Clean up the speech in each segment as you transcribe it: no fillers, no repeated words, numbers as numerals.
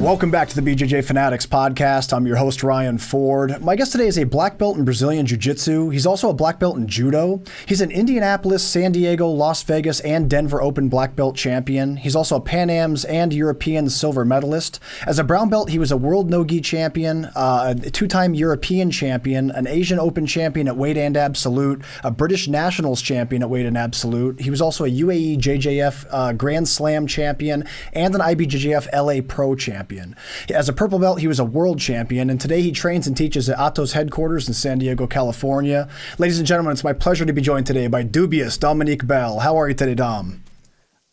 Welcome back to the BJJ Fanatics podcast. I'm your host, Ryan Ford. My guest today is a black belt in Brazilian Jiu-Jitsu. He's also a black belt in Judo. He's an Indianapolis, San Diego, Las Vegas, and Denver Open black belt champion. He's also a Pan Am's and European silver medalist. As a brown belt, he was a world no-gi champion, a two-time European champion, an Asian Open champion at weight and absolute, a British Nationals champion at weight and absolute. He was also a UAE JJF Grand Slam champion and an IBJJF LA Pro champion. As a purple belt, he was a world champion, and today he trains and teaches at Atto's headquarters in San Diego, California. Ladies and gentlemen, it's my pleasure to be joined today by dubious Dominique Bell. How are you today, Dom?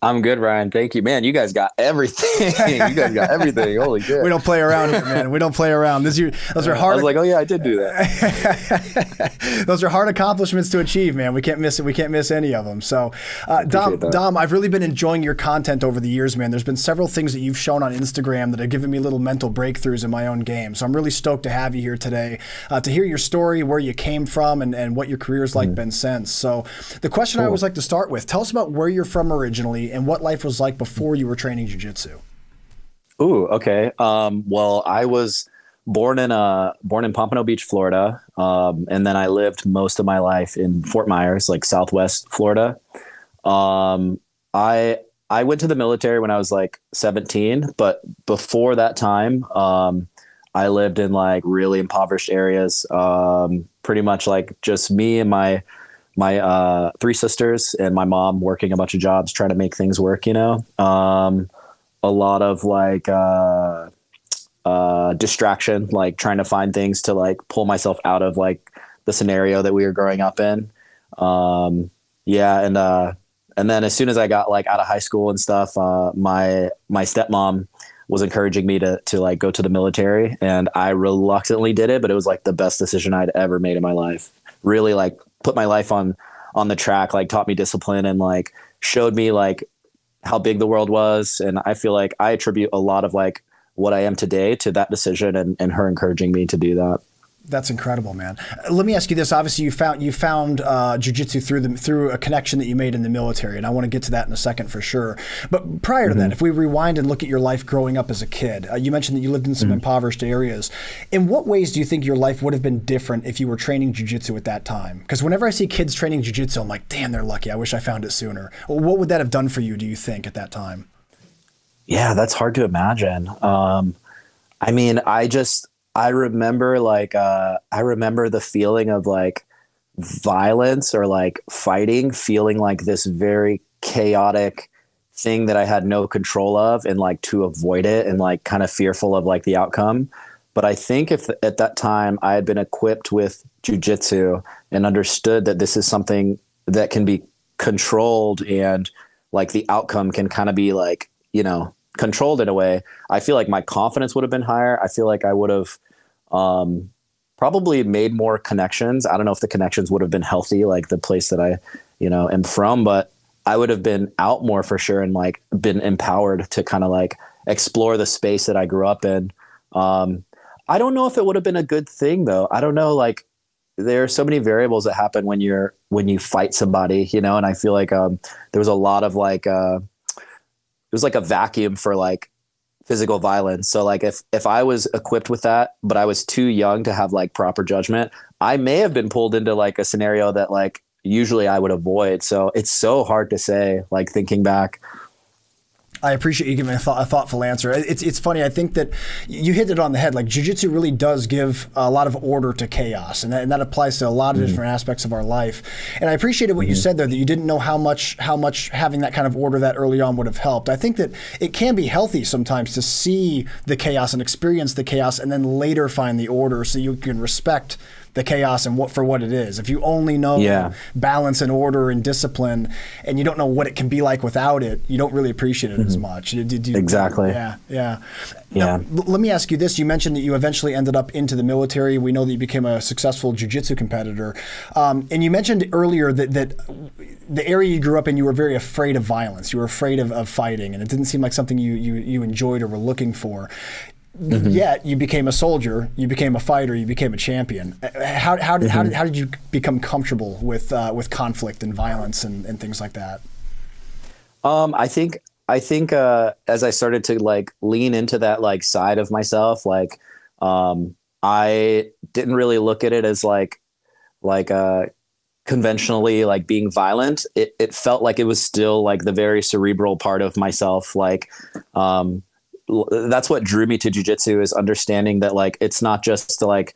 I'm good, Ryan. Thank you. Man, you guys got everything. You guys got everything. Holy shit. We don't play around here, man. We don't play around. Those are hard. I was like, oh yeah, I did do that. Those are hard accomplishments to achieve, man. We can't miss it. We can't miss any of them. So, Dom, I've really been enjoying your content over the years, man. There's been several things that you've shown on Instagram that have given me little mental breakthroughs in my own game. So I'm really stoked to have you here today to hear your story, where you came from, and what your career's like been since. So the question I always like to start with, tell us about where you're from originally and what life was like before you were training jiu-jitsu. Ooh, okay. Well, I was born in Pompano Beach, Florida. And then I lived most of my life in Fort Myers, like Southwest Florida. I went to the military when I was like 17, but before that time, I lived in like really impoverished areas. Pretty much like just me and my three sisters and my mom working a bunch of jobs, trying to make things work, you know. A lot of like distraction, like trying to find things to like pull myself out of like the scenario that we were growing up in. And then as soon as I got like out of high school and stuff, my stepmom was encouraging me to like go to the military, and I reluctantly did it, but it was like the best decision I'd ever made in my life. Really like put my life on the track, like taught me discipline and like showed me like how big the world was. And I feel like I attribute a lot of like what I am today to that decision and her encouraging me to do that. That's incredible, man. Let me ask you this. Obviously, you found jiu-jitsu through a connection that you made in the military, and I want to get to that in a second for sure. But prior to that, if we rewind and look at your life growing up as a kid, you mentioned that you lived in some impoverished areas. In what ways do you think your life would have been different if you were training jiu-jitsu at that time? Because whenever I see kids training jiu-jitsu, I'm like, damn, they're lucky. I wish I found it sooner. What would that have done for you, do you think, at that time? Yeah, that's hard to imagine. I mean, I remember like, I remember the feeling of like violence or like fighting, feeling like this very chaotic thing that I had no control of, and like to avoid it and like kind of fearful of like the outcome. But I think if at that time I had been equipped with jiu-jitsu and understood that this is something that can be controlled and like the outcome can kind of be like, you know, controlled in a way, I feel like my confidence would have been higher. I feel like I would have probably made more connections. I don't know if the connections would have been healthy, like the place that I, you know, am from, but I would have been out more for sure and like been empowered to kind of like explore the space that I grew up in. I don't know if it would have been a good thing though. I don't know, like there are so many variables that happen when you fight somebody, you know, and I feel like there was a lot of like it was like a vacuum for like physical violence. So like if I was equipped with that, but I was too young to have like proper judgment, I may have been pulled into like a scenario that like usually I would avoid. So it's so hard to say, like thinking back. I appreciate you giving a thoughtful answer. It's funny. I think that you hit it on the head. Like jiu-jitsu really does give a lot of order to chaos, and that applies to a lot of different aspects of our life. And I appreciated what you said there, that you didn't know how much having that kind of order that early on would have helped. I think that it can be healthy sometimes to see the chaos and experience the chaos, and then later find the order, so you can respect the chaos and for what it is. If you only know balance and order and discipline, and you don't know what it can be like without it, you don't really appreciate it as much. Exactly. Yeah. Now, let me ask you this. You mentioned that you eventually ended up into the military. We know that you became a successful jiu-jitsu competitor. And you mentioned earlier that the area you grew up in, you were very afraid of violence. You were afraid of fighting, and it didn't seem like something you enjoyed or were looking for. Yet you became a soldier, you became a fighter, you became a champion. How did you become comfortable with conflict and violence and things like that? I think I think as I started to like lean into that like side of myself, like I didn't really look at it as like conventionally like being violent. It felt like it was still like the very cerebral part of myself. Like that's what drew me to jiu-jitsu, is understanding that like it's not just like,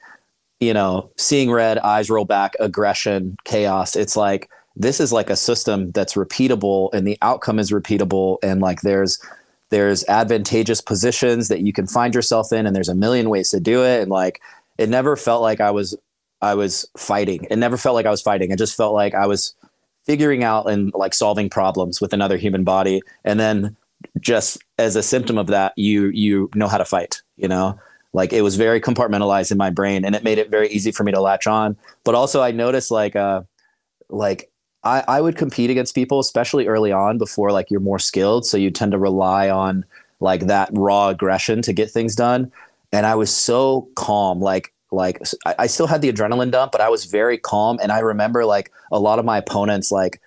you know, seeing red, eyes roll back, aggression, chaos. It's like, this is like a system that's repeatable and the outcome is repeatable. And like, there's advantageous positions that you can find yourself in, and there's a million ways to do it. And like, it never felt like I was fighting. It never felt like I was fighting. It just felt like I was figuring out and like solving problems with another human body. And then just as a symptom of that, you know how to fight, you know? Like, it was very compartmentalized in my brain, and it made it very easy for me to latch on. But also I noticed like I would compete against people, especially early on before like you're more skilled. So you tend to rely on like that raw aggression to get things done. And I was so calm, like I still had the adrenaline dump, but I was very calm. And I remember like a lot of my opponents like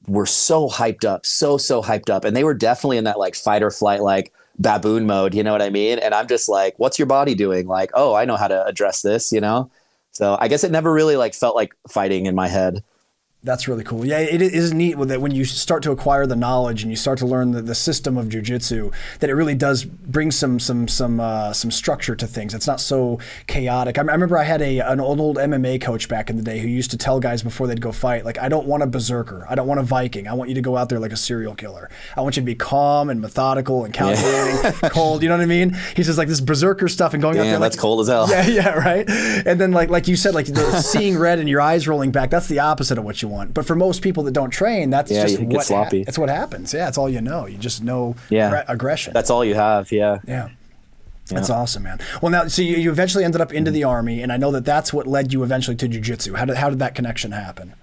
were so hyped up, so hyped up. And they were definitely in that like fight or flight, like baboon mode, you know what I mean? And I'm just like, what's your body doing? Like, oh, I know how to address this, you know? So I guess it never really like felt like fighting in my head. That's really cool. Yeah, it is neat that when you start to acquire the knowledge and you start to learn the system of jiu-jitsu, that it really does bring some structure to things. It's not so chaotic. I remember I had an old MMA coach back in the day who used to tell guys before they'd go fight, like, I don't want a berserker. I don't want a Viking. I want you to go out there like a serial killer. I want you to be calm and methodical and calculating, cold. You know what I mean? He says like this berserker stuff and going out there. That's like, cold as hell. Yeah, right. And then like you said, like the seeing red and your eyes rolling back, that's the opposite of what you want. But for most people that don't train, that's just that's what happens. Yeah, it's all you know. You just know aggression. That's all you have. Yeah. That's awesome, man. Well, now, so you eventually ended up into the Army, and I know that that's what led you eventually to jiu-jitsu. How did that connection happen?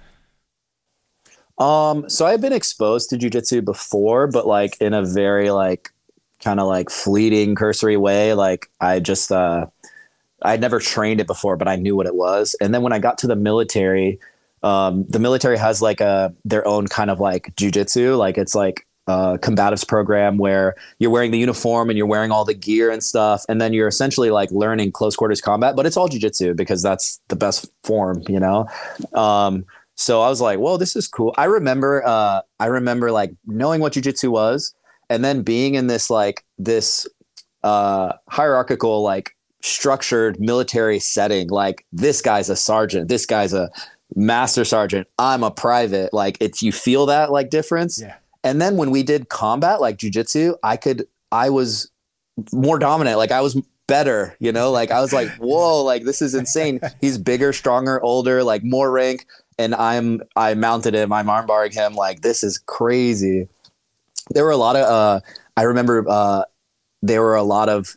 So I've been exposed to jiu-jitsu before, but like in a very like kind of like fleeting, cursory way. Like I just I'd never trained it before, but I knew what it was. And then when I got to the military has like their own kind of like jiu-jitsu. Like it's like a combatives program where you're wearing the uniform and you're wearing all the gear and stuff. And then you're essentially like learning close quarters combat, but it's all jiu-jitsu because that's the best form, you know? So I was like, well, this is cool. I remember like knowing what jiu-jitsu was, and then being in this hierarchical, like structured military setting. Like, this guy's a sergeant, this guy's a master sergeant, I'm a private. Like, you feel that like difference. Yeah. And then when we did combat, like jiu-jitsu, I was more dominant. Like, I was better, you know, like I was like, whoa, like this is insane. He's bigger, stronger, older, like more rank. And I mounted him, I'm armbarring him. Like, this is crazy. There were a lot of, I remember there were a lot of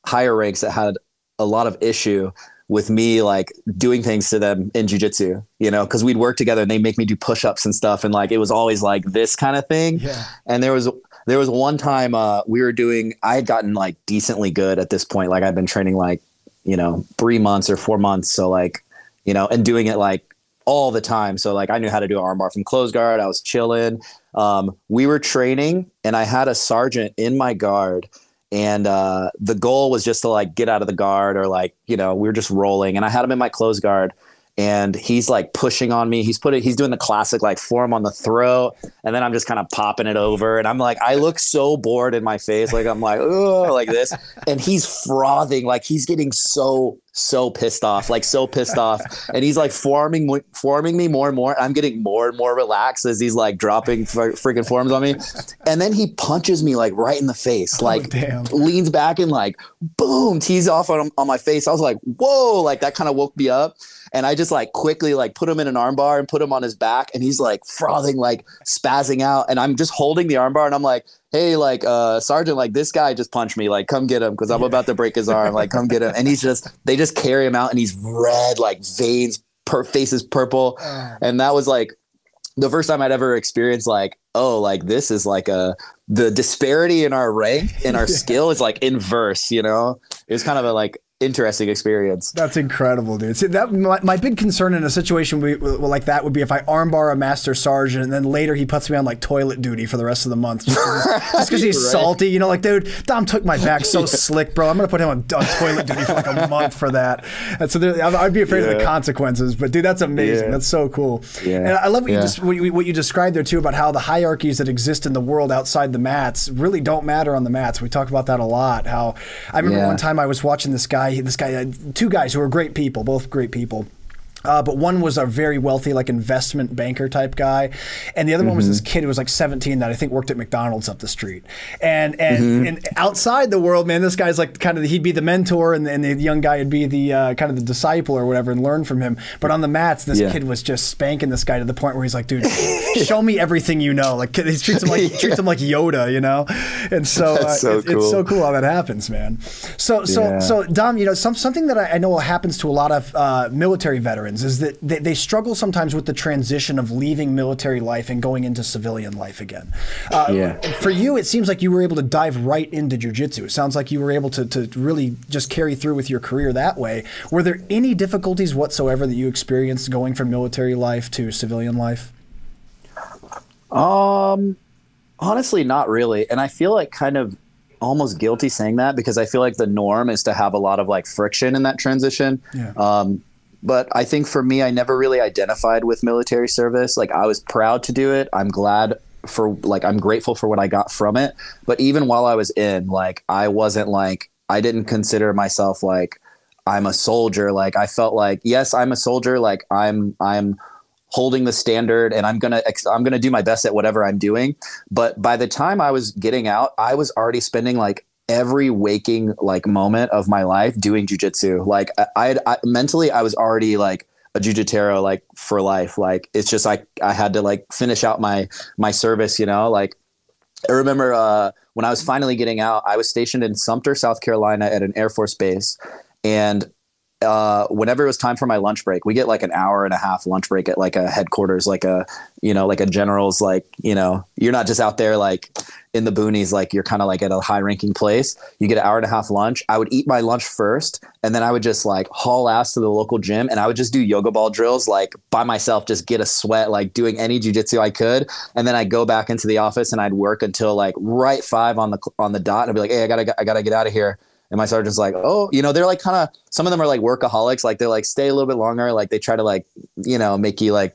higher ranks that had a lot of issue with me like doing things to them in jiu-jitsu, you know, because we'd work together and they make me do push-ups and stuff. And like, it was always like this kind of thing. Yeah. And there was one time I had gotten like decently good at this point. Like, I've been training like, you know, 3 months or 4 months. So like, you know, and doing it like all the time. So like, I knew how to do an armbar from close guard. I was chilling. We were training and I had a sergeant in my guard. And the goal was just to like get out of the guard, or like, you know, we were just rolling, and I had him in my close guard, and he's like pushing on me. He's doing the classic like forearm on the throat, and then I'm just kind of popping it over, and I'm like, I look so bored in my face, like I'm like, oh, like this, and he's frothing, like he's getting so pissed off, and he's like forearming me more and more. I'm getting more and more relaxed as he's like dropping freaking forearms on me, and then he punches me like right in the face, like leans back and like boom, tees off on my face. I was like, whoa, like that kind of woke me up. And I just like quickly like put him in an armbar and put him on his back, and he's like frothing, like spazzing out. And I'm just holding the armbar, and I'm like, hey, like sergeant, like this guy just punched me, like come get him, because I'm about to break his arm, like come get him. And they just carry him out, and he's red, like veins, face is purple. And that was like the first time I'd ever experienced like, oh, like this is like the disparity in our rank, in our skill is like inverse, you know. It was kind of interesting experience. That's incredible, dude. See, that my big concern in a situation like that would be if I armbar a master sergeant and then later he puts me on like toilet duty for the rest of the month just because he's right. salty. You know, like, dude, Dom took my back so slick, bro. I'm gonna put him on toilet duty for like a month for that. And so I'd be afraid of the consequences. But dude, that's amazing. That's so cool. Yeah. And I love what you described there too about how the hierarchies that exist in the world outside the mats really don't matter on the mats. We talk about that a lot. How I remember one time I was watching this guy, two guys who were great people, both great people. But one was a very wealthy, like investment banker type guy, and the other one was this kid who was like 17 that I think worked at McDonald's up the street. And outside the world, man, this guy's like kind of he'd be the mentor, and the young guy would be the kind of the disciple or whatever, and learn from him. But on the mats, this kid was just spanking this guy to the point where he's like, dude, show me everything you know. Like he treats him like Yoda, you know. And so, cool. It's so cool how that happens, man. So Dom, you know, something that I know happens to a lot of military veterans is that they struggle sometimes with the transition of leaving military life and going into civilian life again. For you, it seems like you were able to dive right into jiu-jitsu. It sounds like you were able to really just carry through with your career that way. Were there any difficulties whatsoever that you experienced going from military life to civilian life? Honestly, not really. And I feel like kind of almost guilty saying that because I feel like the norm is to have a lot of like friction in that transition. But I think for me, I never really identified with military service. Like I was proud to do it. I'm grateful for what I got from it. But even while I was in, like, I didn't consider myself like I'm a soldier. Like I felt like, yes, I'm a soldier. Like I'm holding the standard and I'm going to do my best at whatever I'm doing. But by the time I was getting out, I was already spending like every waking like moment of my life doing jiu-jitsu. Like I mentally, I was already like a jiu-jitero like for life. Like it's just like I had to like finish out my service, you know. Like I remember when I was finally getting out, I was stationed in Sumter, South Carolina at an Air Force base, and whenever it was time for my lunch break, we get like an hour and a half lunch break at like a headquarters, like a general's, like, you know, you're not just out there like in the boonies, like you're kind of like at a high ranking place. You get an hour and a half lunch. I would eat my lunch first, and then I would just like haul ass to the local gym, and I would just do yoga ball drills like by myself, just get a sweat, like doing any jiu-jitsu I could. And then I'd go back into the office and I'd work until like right 5 on the dot, and I'd be like, hey, I gotta get out of here. And my sergeant's like, oh, you know, they're like kind of, some of them are like workaholics. Like they're like, stay a little bit longer. Like they try to like, you know, make you like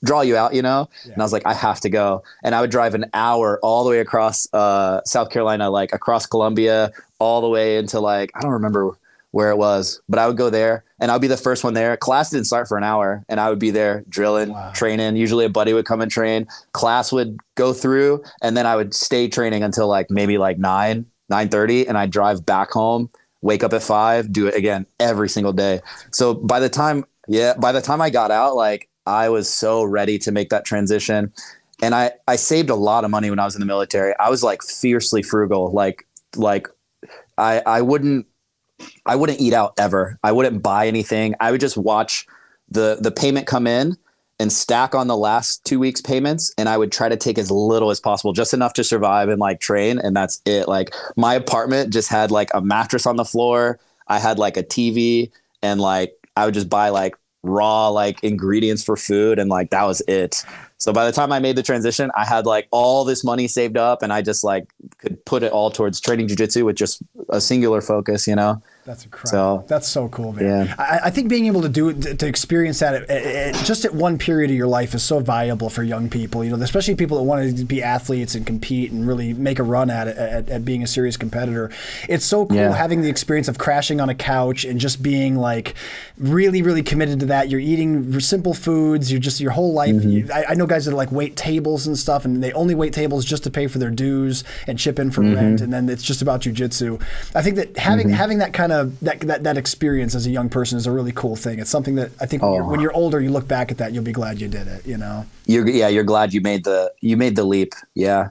draw you out, you know? Yeah. And I was like, I have to go. And I would drive an hour all the way across South Carolina, like across Columbia, all the way into like, I don't remember where it was, but I would go there and I'd be the first one there. Class didn't start for an hour, and I would be there drilling, training. Usually a buddy would come and train. Class would go through, and then I would stay training until like maybe like 9:30, and I drive back home, wake up at 5, do it again every single day. So by the time I got out, like I was so ready to make that transition. And I saved a lot of money when I was in the military. I was like fiercely frugal. Like I wouldn't eat out ever. I wouldn't buy anything. I would just watch the payment come in and stack on the last 2 weeks payments. And I would try to take as little as possible, just enough to survive and like train. And that's it. Like my apartment just had like a mattress on the floor. I had like a TV, and like, I would just buy like raw, like ingredients for food. And like, that was it. So by the time I made the transition, I had like all this money saved up, and I just like could put it all towards training jiu-jitsu with just a singular focus, you know? That's incredible. That's so cool, man. Yeah. I think being able to do it, to experience that just at one period of your life is so valuable for young people, you know, especially people that want to be athletes and compete and really make a run at it, at being a serious competitor. It's so cool having the experience of crashing on a couch and just being like really, really committed to that. You're eating simple foods. You're just your whole life. I know guys that like wait tables and stuff, and they only wait tables just to pay for their dues and chip in for rent, and then it's just about jiu-jitsu. I think that having that kind of that experience as a young person is a really cool thing. It's something that I think when you're older, you look back at that, you'll be glad you did it. You know, you're glad you made the leap. Yeah,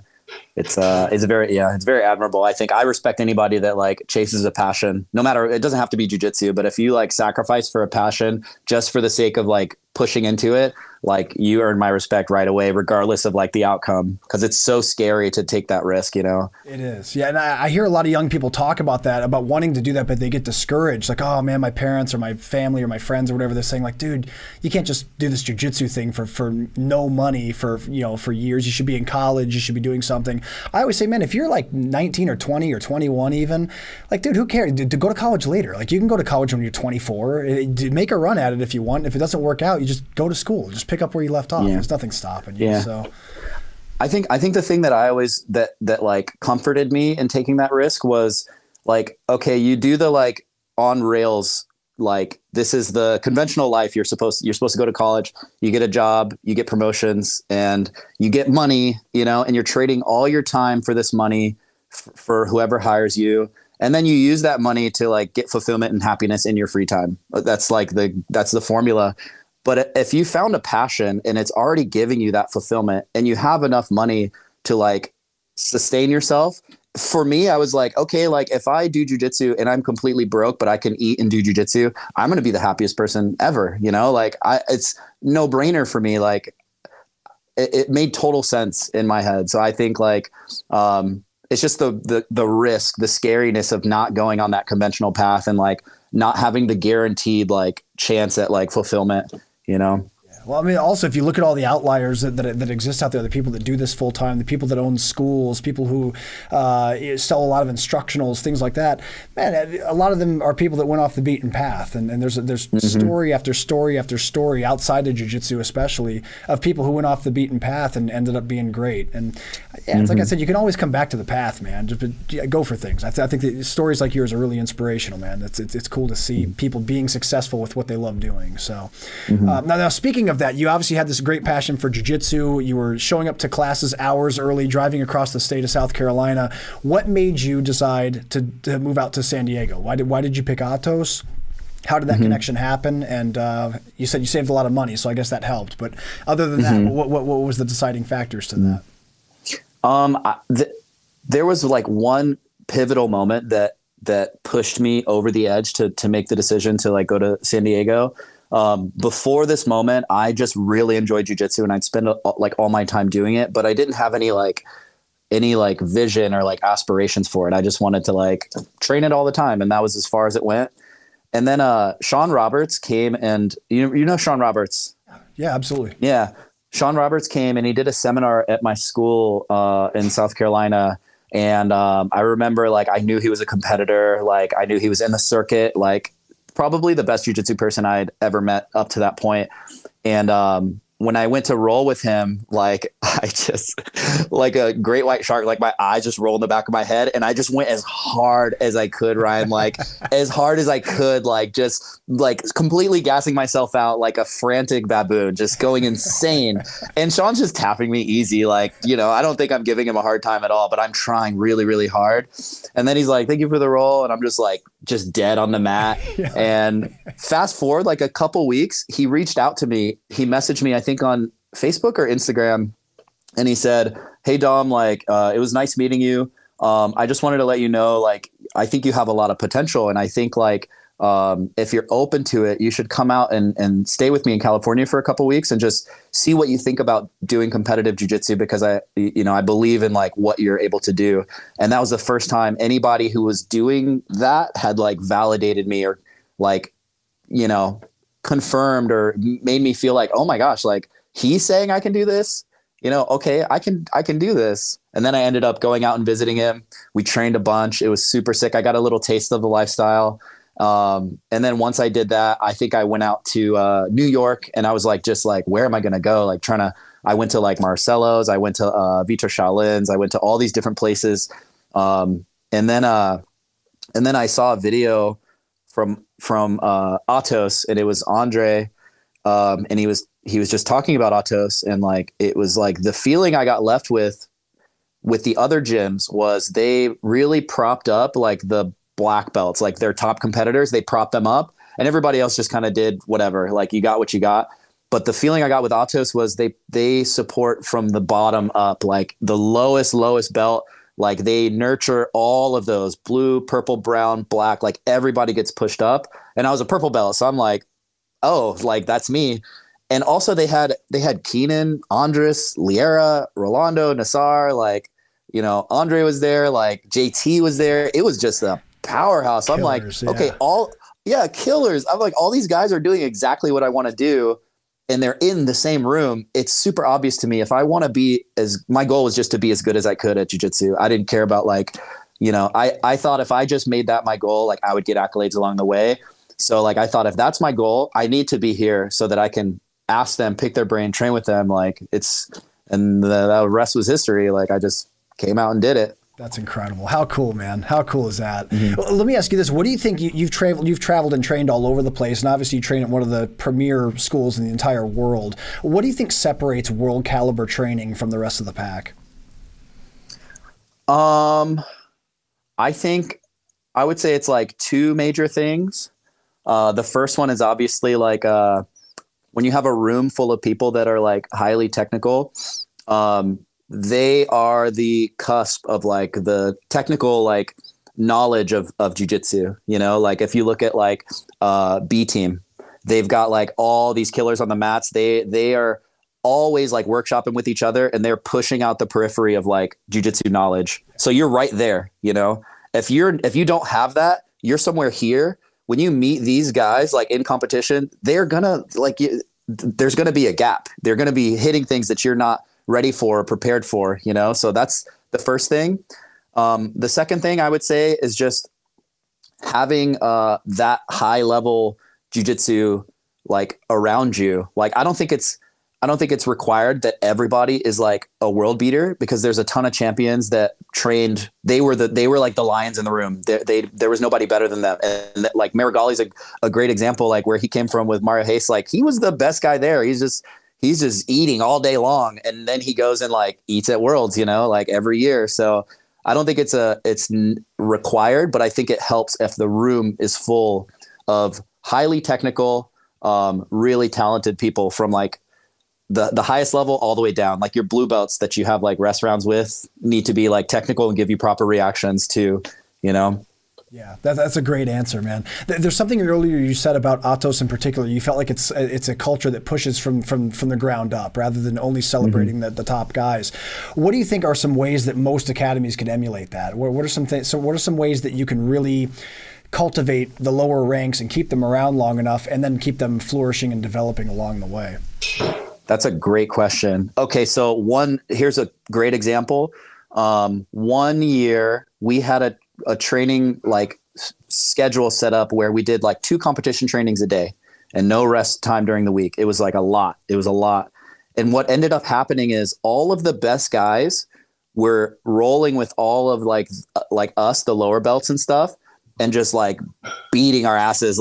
it's very admirable. I think I respect anybody that like chases a passion, no matter, it doesn't have to be jiu-jitsu, but if you like sacrifice for a passion just for the sake of like pushing into it, like you earned my respect right away, regardless of like the outcome, because it's so scary to take that risk, you know? It is. Yeah. And I hear a lot of young people talk about that, about wanting to do that, but they get discouraged. Like, oh man, my parents or my family or my friends or whatever, they're saying like, dude, you can't just do this jiu-jitsu thing for no money for years. You should be in college. You should be doing something. I always say, man, if you're like 19 or 20 or 21 even, like, dude, who cares? To go to college later. Like, you can go to college when you're 24. Make a run at it if you want. If it doesn't work out, you just go to school. Just pick up where you left off. There's nothing stopping you. So I think the thing that I always that like comforted me in taking that risk was like, okay, you do the like on rails, like this is the conventional life. You're supposed to go to college, you get a job, you get promotions, and you get money, you know, and you're trading all your time for this money for whoever hires you. And then you use that money to like get fulfillment and happiness in your free time. That's the formula. But if you found a passion and it's already giving you that fulfillment and you have enough money to like sustain yourself, for me, I was like, okay, like if I do jujitsu and I'm completely broke, but I can eat and do jujitsu, I'm going to be the happiest person ever. You know, like it's no brainer for me. Like it made total sense in my head. So I think like, it's just the risk, the scariness of not going on that conventional path and like not having the guaranteed like chance at like fulfillment, you know? Well, I mean, also, if you look at all the outliers that exist out there, the people that do this full time, the people that own schools, people who sell a lot of instructionals, things like that, man, a lot of them are people that went off the beaten path. And there's story after story after story outside of jiu-jitsu, especially, of people who went off the beaten path and ended up being great. And yeah, it's like I said, you can always come back to the path, man. Just go for things. I think that stories like yours are really inspirational, man. It's cool to see people being successful with what they love doing. So now speaking of that, you obviously had this great passion for jiu-jitsu. You were showing up to classes hours early, driving across the state of South Carolina. What made you decide to move out to San Diego? Why did you pick Atos? How did that connection happen? And you said you saved a lot of money, so I guess that helped. But other than that, what was the deciding factors to that? There was like one pivotal moment that pushed me over the edge to make the decision to like go to San Diego. Before this moment, I just really enjoyed jiu-jitsu and I'd spend like all my time doing it, but I didn't have any vision or like aspirations for it. I just wanted to like train it all the time. And that was as far as it went. And then, Sean Roberts came, and you know, Sean Roberts. Yeah, absolutely. Yeah. Sean Roberts came and he did a seminar at my school, in South Carolina. And, I remember like, I knew he was a competitor. Like I knew he was in the circuit, like probably the best jiu-jitsu person I'd ever met up to that point. And when I went to roll with him, like I just like a great white shark, like my eyes just rolled in the back of my head. And I just went as hard as I could, Ryan, like as hard as I could, like just like completely gassing myself out like a frantic baboon, just going insane. And Sean's just tapping me easy. Like, you know, I don't think I'm giving him a hard time at all, but I'm trying really, really hard. And then he's like, thank you for the roll. And I'm just like, just dead on the mat. Yeah. And fast forward like a couple weeks, he reached out to me. He messaged me, I think on Facebook or Instagram. And he said, hey Dom, like, it was nice meeting you. I just wanted to let you know, like, I think you have a lot of potential. And I think like, if you're open to it, you should come out and stay with me in California for a couple weeks and just see what you think about doing competitive jiu-jitsu, because I believe in like what you're able to do. And that was the first time anybody who was doing that had like validated me or like, you know, confirmed or made me feel like, oh my gosh, like he's saying I can do this, you know, okay, I can do this. And then I ended up going out and visiting him. We trained a bunch. It was super sick. I got a little taste of the lifestyle. And then once I did that, I think I went out to New York, and I was like, just like, where am I going to go? Like I went to like Marcelo's, I went to Vito Shaolin's, I went to all these different places. And then I saw a video from Atos, and it was Andre. And he was just talking about Atos, and like, it was like the feeling I got left with the other gyms was they really propped up like the black belts, like their top competitors, they propped them up, and everybody else just kind of did whatever, like you got what you got. But the feeling I got with Atos was they support from the bottom up, like the lowest belt, like they nurture all of those blue, purple, brown, black, like everybody gets pushed up. And I was a purple belt, so I'm like, oh, like that's me. And also they had Keenan, Andres, Liera, Rolando, Nassar, like, you know, Andre was there, like JT was there. It was just a powerhouse. Killers, I'm like, yeah. okay, killers. I'm like, all these guys are doing exactly what I want to do, and they're in the same room. It's super obvious to me. If I want to be my goal was just to be as good as I could at jiu-jitsu. I didn't care about, like, you know, I thought if I just made that my goal, like, I would get accolades along the way. So like, I thought if that's my goal, I need to be here so that I can ask them, pick their brain, train with them. Like, and the rest was history. Like, I just came out and did it. That's incredible. How cool, man. How cool is that? Mm-hmm. Well, let me ask you this. What do you think? You've traveled and trained all over the place, and obviously you train at one of the premier schools in the entire world. What do you think separates world caliber training from the rest of the pack? I think I would say it's like two major things. The first one is obviously like when you have a room full of people that are like highly technical, they are the cusp of like the technical like knowledge of jiu-jitsu. You know, like if you look at like B team, they've got like all these killers on the mats. They are always like workshopping with each other, and they're pushing out the periphery of like jiu-jitsu knowledge. So you're right there. You know, if you don't have that, you're somewhere here. When you meet these guys like in competition, they're gonna like there's gonna be a gap. They're gonna be hitting things that you're not ready for or prepared for, you know? So that's the first thing. The second thing I would say is just having that high level jiu-jitsu like around you. Like, I don't think it's required that everybody is like a world beater, because there's a ton of champions that trained. They were like the lions in the room. There was nobody better than them. And like Marigali's a great example, like where he came from with Mario Hayes. Like, he was the best guy there. He's just eating all day long. And then he goes and like eats at Worlds, you know, like every year. So I don't think it's required, but I think it helps if the room is full of highly technical, really talented people from like the highest level all the way down. Like your blue belts that you have like rest rounds with need to be like technical and give you proper reactions to, you know? Yeah, that's a great answer, man. There's something earlier you said about Atos in particular. You felt like it's a culture that pushes from the ground up rather than only celebrating the top guys. What do you think are some ways that most academies can emulate that? What are some things? So what are some ways that you can really cultivate the lower ranks and keep them around long enough, and then keep them flourishing and developing along the way? That's a great question. Okay, so here's a great example. 1 year we had a training like schedule set up where we did like 2 competition trainings a day and no rest time during the week. It was like a lot. It was a lot. And what ended up happening is all of the best guys were rolling with all of like us, the lower belts and stuff, and just like beating our asses.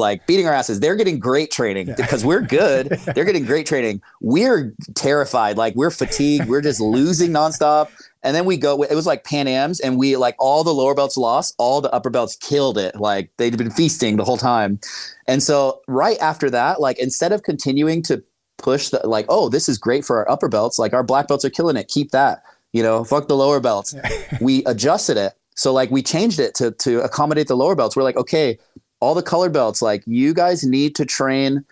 They're getting great training because we're good. They're getting great training. We're terrified. Like, we're fatigued. We're just losing nonstop. And then it was like Pan Ams, and we like all the lower belts lost, all the upper belts killed it. Like, they'd been feasting the whole time. And so right after that, like, instead of continuing to push the, like, oh, this is great for our upper belts, like our black belts are killing it, keep that, you know, fuck the lower belts. We adjusted it. So like we changed it to accommodate the lower belts. We're like, okay, all the colored belts, like, you guys need to train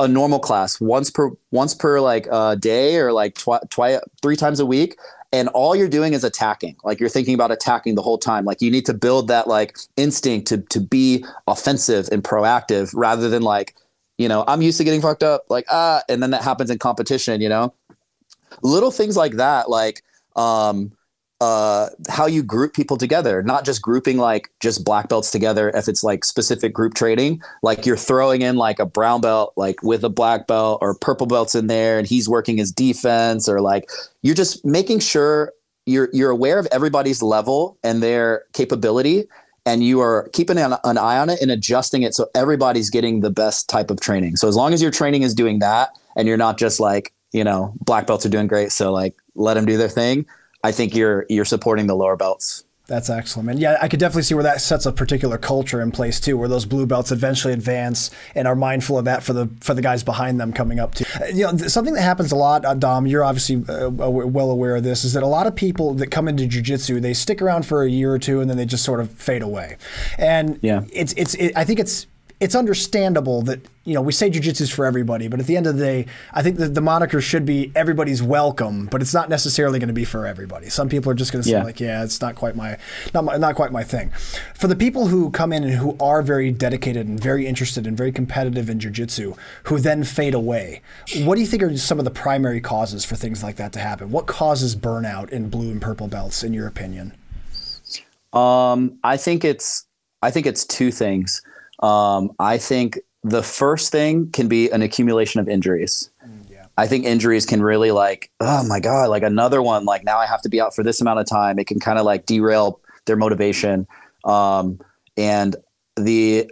a normal class once per like day, or like 3 times a week. And all you're doing is attacking. Like, you're thinking about attacking the whole time. Like, you need to build that like instinct to be offensive and proactive, rather than like, you know, I'm used to getting fucked up, like, and then that happens in competition, you know, little things like that. Like, how you group people together, not just grouping like just black belts together. If it's like specific group training, like you're throwing in like a brown belt, like with a black belt, or purple belts in there, and he's working his defense, or like you're just making sure you're aware of everybody's level and their capability, and you are keeping an eye on it and adjusting it so everybody's getting the best type of training. So as long as your training is doing that, and you're not just like, you know, black belts are doing great, so like let them do their thing, I think you're supporting the lower belts. That's excellent, man. Yeah, I could definitely see where that sets a particular culture in place too, where those blue belts eventually advance and are mindful of that for the guys behind them coming up too. You know, something that happens a lot, Dom, you're obviously well aware of this, is that a lot of people that come into jiu-jitsu, they stick around for a year or two and then they just sort of fade away. And I think it's it's understandable that, you know, we say jiu-jitsu is for everybody, but at the end of the day, I think that the moniker should be everybody's welcome, but it's not necessarily going to be for everybody. Some people are just going to say like, yeah, it's not quite my thing. For the people who come in and who are very dedicated and very interested and very competitive in jiu-jitsu, who then fade away, what do you think are some of the primary causes for things like that to happen? What causes burnout in blue and purple belts, in your opinion? I think it's two things. I think the first thing can be an accumulation of injuries. I think injuries can really like, oh my God, like another one, like now I have to be out for this amount of time. It can kind of like derail their motivation. And the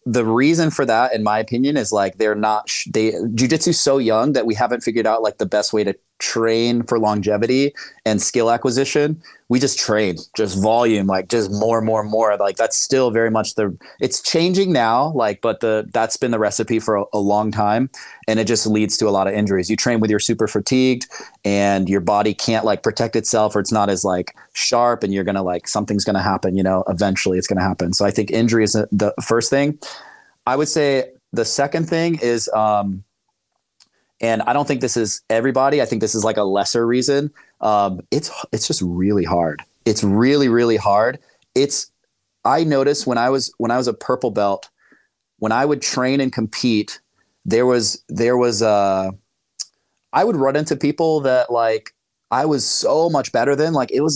reason for that, in my opinion, is like jiu-jitsu is so young that we haven't figured out like the best way to train for longevity and skill acquisition. We just train, just volume, like just more. Like that's still very much it's changing now, like, but that's been the recipe for a long time. And it just leads to a lot of injuries. You train with your super fatigued and your body can't like protect itself, or it's not as like sharp, and you're going to like, something's going to happen, you know, eventually it's going to happen. So I think injury is the first thing. I would say the second thing is, and I don't think this is everybody, I think this is like a lesser reason. It's just really hard. It's really, really hard. I noticed when I was a purple belt, when I would train and compete, I would run into people that like I was so much better than. Like it was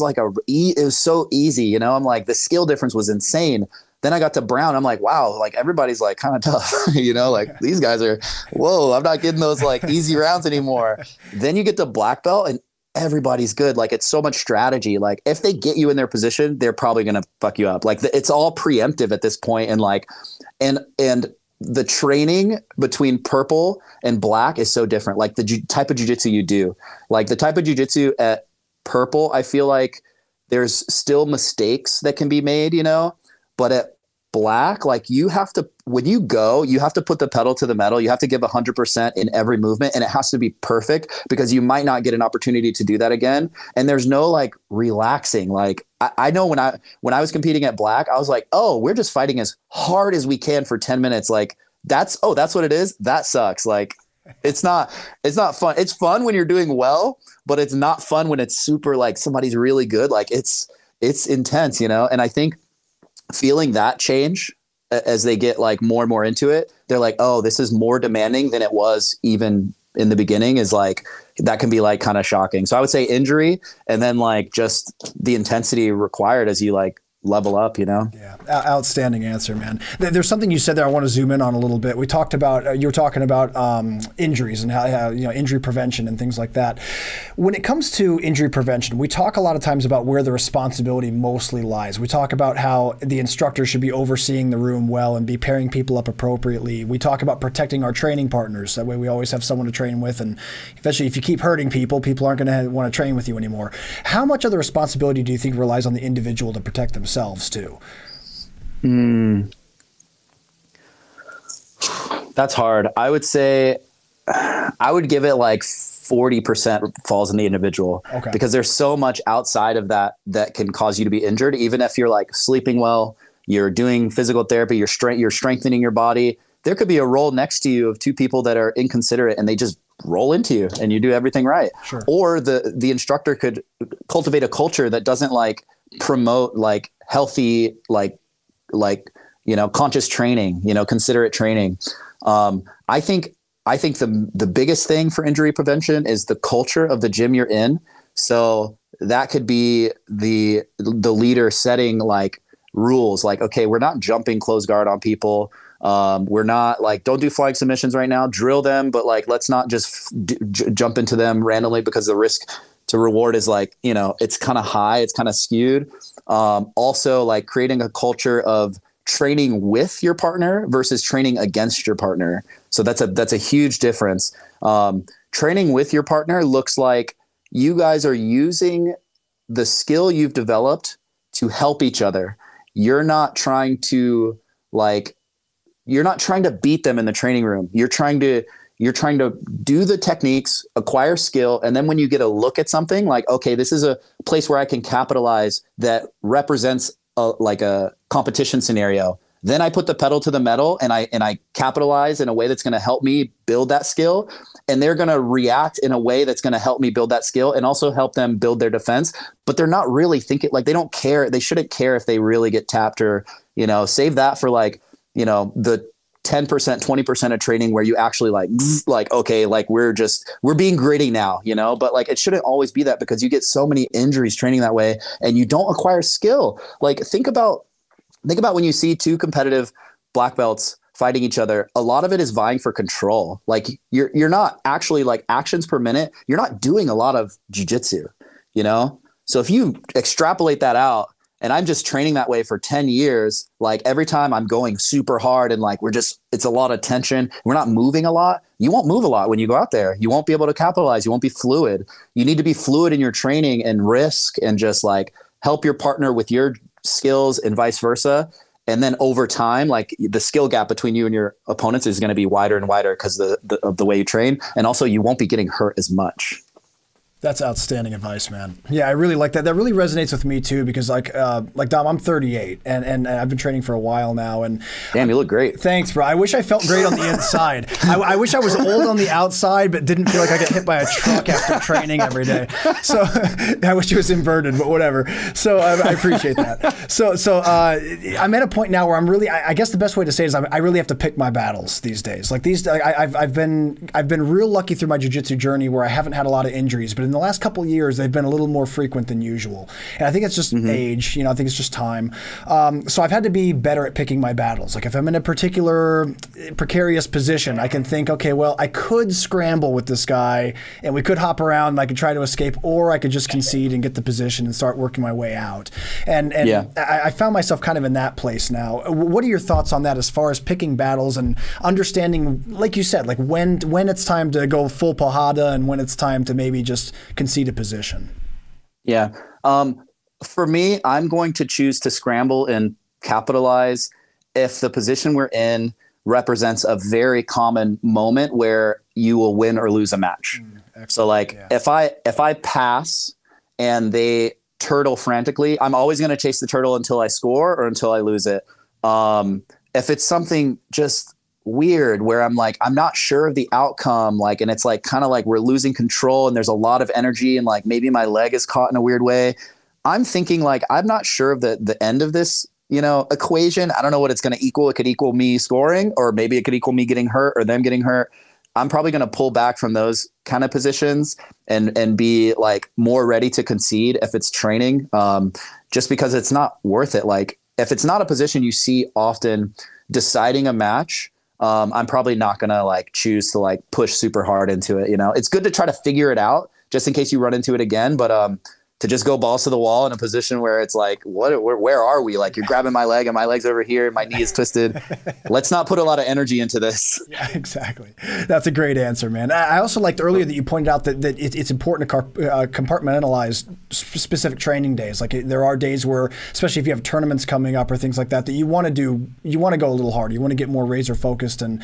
so easy, you know. I'm like, the skill difference was insane. Then I got to brown. I'm like, wow, like everybody's like kind of tough, you know, like these guys are, whoa, I'm not getting those like easy rounds anymore. Then you get to black belt and everybody's good. Like it's so much strategy. Like if they get you in their position, they're probably going to fuck you up. Like it's all preemptive at this point. And like, and the training between purple and black is so different. Like the type of jiu-jitsu you do, like the type of jiu-jitsu at purple, I feel like there's still mistakes that can be made, you know. But at black, like when you go, you have to put the pedal to the metal. You have to give 100% in every movement, and it has to be perfect because you might not get an opportunity to do that again. And there's no like relaxing. Like I know when I was competing at black, I was like, oh, we're just fighting as hard as we can for 10 minutes. Like that's what it is. That sucks. Like it's not fun. It's fun when you're doing well, but it's not fun when it's super like somebody's really good. Like it's intense, you know? And I think feeling that change as they get like more and more into it, they're like, oh, this is more demanding than it was even in the beginning, is like, that can be like kind of shocking. So I would say injury, and then like just the intensity required as you like level up, you know? Yeah. Outstanding answer, man. There's something you said there I want to zoom in on a little bit. We talked about, you were talking about injuries and how, you know, injury prevention and things like that. When it comes to injury prevention, we talk a lot of times about where the responsibility mostly lies. We talk about how the instructor should be overseeing the room well and be pairing people up appropriately. We talk about protecting our training partners. That way we always have someone to train with. And especially if you keep hurting people, people aren't going to want to train with you anymore. How much of the responsibility do you think relies on the individual to protect themselves too? That's hard. I would say I would give it like 40% falls in the individual, because there's so much outside of that can cause you to be injured. Even if you're like sleeping well, you're doing physical therapy, you're strengthening your body. There could be a roll next to you of two people that are inconsiderate and they just roll into you and you do everything right. Sure. Or the instructor could cultivate a culture that doesn't like promote like healthy, like, you know, conscious training, you know, considerate training. I think the biggest thing for injury prevention is the culture of the gym you're in. So that could be the leader setting like rules, like, okay, we're not jumping close guard on people. We're not like, don't do flying submissions right now, drill them, but like, let's not just jump into them randomly, because the risk to reward is like, you know, it's kind of high, it's kind of skewed. Also like creating a culture of training with your partner versus training against your partner. So that's a huge difference. Training with your partner looks like you guys are using the skill you've developed to help each other. You're not trying to beat them in the training room. You're trying to do the techniques, acquire skill. And then when you get a look at something like, okay, this is a place where I can capitalize that represents like a competition scenario. Then I put the pedal to the metal and I capitalize in a way that's going to help me build that skill. And they're going to react in a way that's going to help me build that skill and also help them build their defense. But they're not really thinking, like, they don't care. They shouldn't care if they really get tapped, or, you know, save that for, like, you know, the 10%, 20% of training where you actually like, okay, like we're being gritty now, you know, but like, it shouldn't always be that, because you get so many injuries training that way and you don't acquire skill. Like, think about when you see two competitive black belts fighting each other, a lot of it is vying for control. Like, you're not actually, like, actions per minute, you're not doing a lot of jiu-jitsu, you know? So if you extrapolate that out, and I'm just training that way for 10 years, like, every time I'm going super hard and like, it's a lot of tension, we're not moving a lot. You won't move a lot when you go out there. You won't be able to capitalize. You won't be fluid. You need to be fluid in your training and risk and just like help your partner with your skills and vice versa. And then over time, like, the skill gap between you and your opponents is going to be wider and wider because of the way you train. And also, you won't be getting hurt as much. That's outstanding advice, man. Yeah, I really like that. That really resonates with me too, because like Dom, I'm 38 and I've been training for a while now. And damn, you look great. Thanks, bro. I wish I felt great on the inside. I wish I was old on the outside, but didn't feel like I get hit by a truck after training every day. So I wish it was inverted, but whatever. So I appreciate that. So I'm at a point now where I'm really, I guess the best way to say it is I really have to pick my battles these days. Like I've been real lucky through my jiu-jitsu journey where I haven't had a lot of injuries, but in the last couple of years, they've been a little more frequent than usual. And I think it's just age, you know, I think it's just time. So I've had to be better at picking my battles. Like, if I'm in a particular precarious position, I can think, okay, well, I could scramble with this guy and we could hop around and I could try to escape, or I could just concede and get the position and start working my way out. And yeah. I found myself kind of in that place now. What are your thoughts on that as far as picking battles and understanding, like you said, like when it's time to go full pahada and when it's time to maybe just concede a position? Yeah. For me, I'm going to choose to scramble and capitalize if the position we're in represents a very common moment where you will win or lose a match. So like, yeah. if I pass and they turtle frantically, I'm always going to chase the turtle until I score or until I lose it. If it's something just weird where I'm like, I'm not sure of the outcome, like, and it's like kind of like we're losing control and there's a lot of energy and like maybe my leg is caught in a weird way, I'm thinking like, I'm not sure of the end of this, you know, equation. I don't know what it's going to equal. It could equal me scoring, or maybe it could equal me getting hurt or them getting hurt. I'm probably going to pull back from those kind of positions and be like more ready to concede if it's training, just because it's not worth it. Like, if it's not a position you see often deciding a match, I'm probably not going to like choose to like push super hard into it. You know, it's good to try to figure it out just in case you run into it again. But to just go balls to the wall in a position where it's like, where are we? Like, you're grabbing my leg and my leg's over here. My knee is twisted. Let's not put a lot of energy into this. Yeah, exactly. That's a great answer, man. I also liked earlier that you pointed out that it's important to compartmentalize specific training days. Like, there are days where, especially if you have tournaments coming up or things like that, that you want to go a little harder. You want to get more razor focused and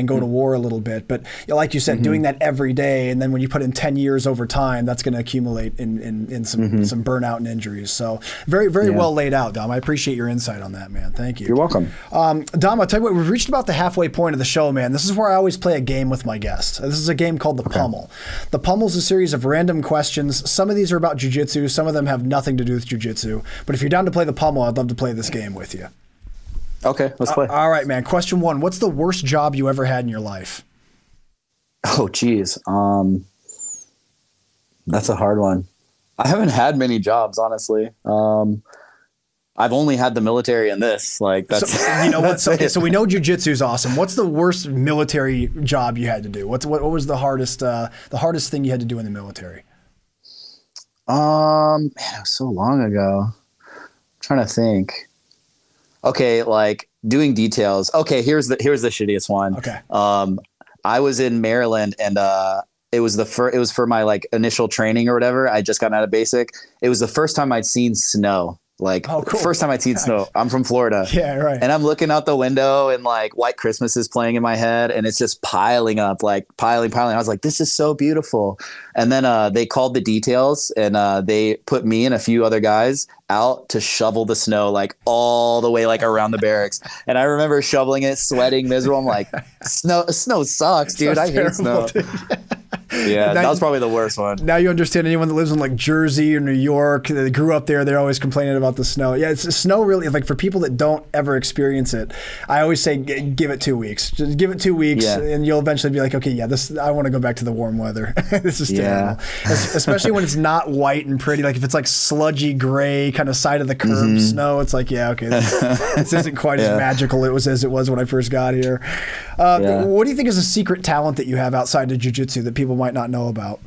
go to war a little bit. But like you said, doing that every day, and then when you put in 10 years over time, that's going to accumulate in some burnout and injuries. So very well laid out, Dom. I appreciate your insight on that, man. Thank you. You're welcome. Dom, I'll tell you what, we've reached about the halfway point of the show, man. This is where I always play a game with my guests. This is a game called the Pummel. The Pummel is a series of random questions. Some of these are about jiu-jitsu. Some of them have nothing to do with jiu-jitsu. But if you're down to play the Pummel, I'd love to play this game with you. Okay, let's play. All right, man. Question 1. What's the worst job you ever had in your life? Oh, geez. That's a hard one. I haven't had many jobs, honestly. I've only had the military and this. Like, that's so, you know what? So we know jiu-jitsu is awesome. What's the worst military job you had to do? What was the hardest thing you had to do in the military? Man, it was so long ago. I'm trying to think. Okay, like doing details. Okay, here's the shittiest one. Okay. I was in Maryland and it was for my like initial training or whatever. I just got out of basic. It was the first time I'd seen snow Like oh, cool. first time I'd seen snow. I'm from Florida. Yeah, right. And I'm looking out the window and like White Christmas is playing in my head and it's just piling up, like piling. I was like, this is so beautiful. And then they called the details and they put me and a few other guys out to shovel the snow like all the way like around the barracks. And I remember shoveling it, sweating, miserable. I'm like, snow sucks, dude. I hate snow. Yeah, that was probably the worst one. Now you understand anyone that lives in like Jersey or New York, they grew up there, they're always complaining about the snow. Yeah, it's snow really, like for people that don't ever experience it, I always say give it 2 weeks. Just give it 2 weeks and you'll eventually be like, okay, yeah, I want to go back to the warm weather. This is terrible. Especially when it's not white and pretty. Like if it's like sludgy gray kind of side of the curb snow, it's like, yeah, okay, this isn't quite as magical as it was when I first got here. What do you think is a secret talent that you have outside of jiu-jitsu that people might not know about?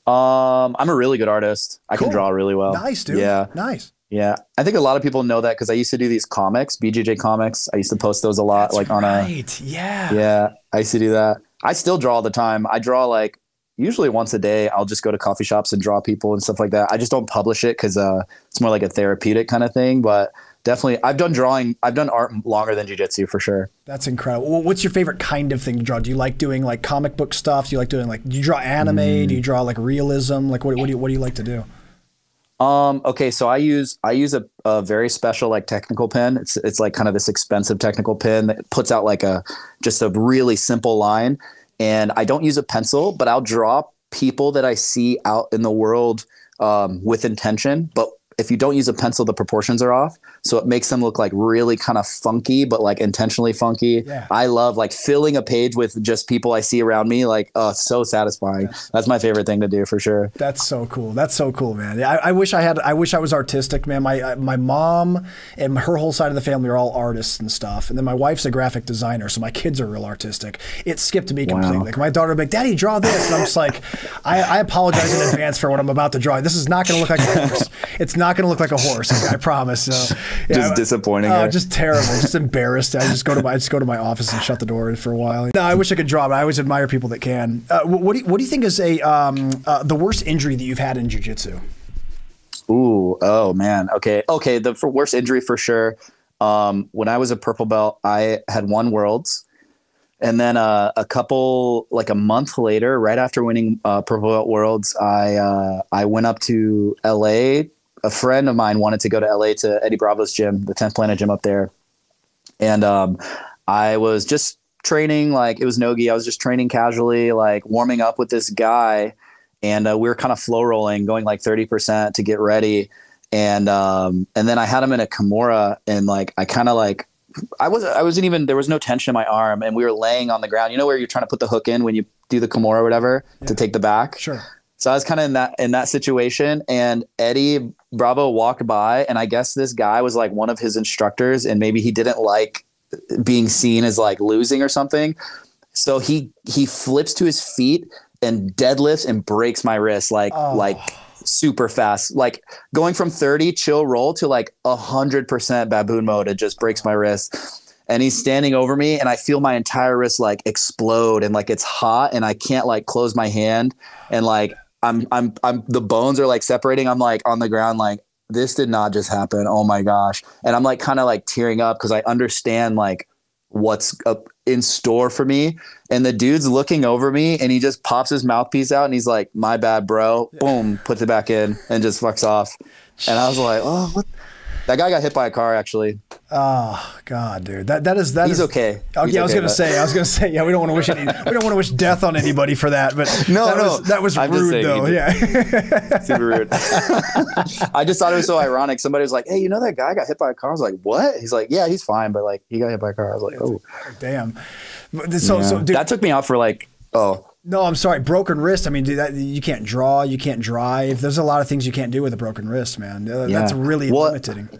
I'm a really good artist. I can draw really well. Nice, dude. Yeah. Nice. Yeah. I think a lot of people know that because I used to do these comics, BJJ comics. I used to post those a lot. Yeah. I used to do that. I still draw all the time. I draw like usually once a day. I'll just go to coffee shops and draw people and stuff like that. I just don't publish it because it's more like a therapeutic kind of thing. But definitely, I've done art longer than jiu-jitsu for sure. That's incredible. Well, what's your favorite kind of thing to draw? Do you like doing like comic book stuff? Do you like doing like, do you draw anime? Do you draw like realism? Like what do you like to do? Okay, so I use a very special like technical pen. It's like kind of this expensive technical pen that puts out like just a really simple line. And I don't use a pencil, but I'll draw people that I see out in the world with intention. But if you don't use a pencil, the proportions are off. So it makes them look like really kind of funky, but like intentionally funky. Yeah. I love like filling a page with just people I see around me. Like, oh, it's so satisfying. That's my favorite thing to do for sure. That's so cool. That's so cool, man. I wish I was artistic, man. My mom and her whole side of the family are all artists and stuff. And then my wife's a graphic designer. So my kids are real artistic. It skipped me completely. Like my daughter would be like, Daddy, draw this. And I'm just like, I apologize in advance for what I'm about to draw. This is not going to look like a horse. It's not going to look like a horse. I promise. So, yeah, just disappointing. Oh, just terrible. Just embarrassed. I just go to my office and shut the door for a while. No, I wish I could draw, but I always admire people that can. What do you think is the worst injury that you've had in jiu-jitsu? Ooh, oh man. Okay. The worst injury for sure. When I was a purple belt, I had won worlds. And then a month later, right after winning purple belt worlds, I went up to LA. A friend of mine wanted to go to LA to Eddie Bravo's gym, the 10th Planet gym up there. And I was just training, like it was no-gi. I was just training casually, like warming up with this guy. And we were kind of flow rolling, going like 30% to get ready. And then I had him in a Kimura and like, I kind of like, I wasn't even, there was no tension in my arm and we were laying on the ground. You know where you're trying to put the hook in when you do the Kimura or whatever to take the back? Sure. So I was kind of in that situation and Eddie Bravo walked by and I guess this guy was like one of his instructors and maybe he didn't like being seen as like losing or something. So he flips to his feet and deadlifts and breaks my wrist like super fast, like going from 30 chill roll to like 100% baboon mode. It just breaks my wrist. And he's standing over me and I feel my entire wrist like explode and like it's hot and I can't like close my hand and like I'm the bones are like separating. I'm like on the ground like this did not just happen. Oh my gosh. And I'm like kind of like tearing up because I understand like what's up in store for me. And the dude's looking over me and he just pops his mouthpiece out and he's like, my bad, bro. Boom, puts it back in and just fucks off. And I was like, oh, what? That guy got hit by a car, actually. Oh God, dude, that is he's okay. Oh, yeah, I was gonna say, yeah, we don't want to wish death on anybody for that, but that was rude though. Yeah, super rude. I just thought it was so ironic. Somebody was like, "Hey, you know that guy got hit by a car?" I was like, "What?" He's like, "Yeah, he's fine, but like he got hit by a car." I was like, "Oh, damn." So dude, that took me out for like, oh. No, I'm sorry. Broken wrist. I mean, dude, you can't draw, you can't drive. There's a lot of things you can't do with a broken wrist, man. That's really limiting.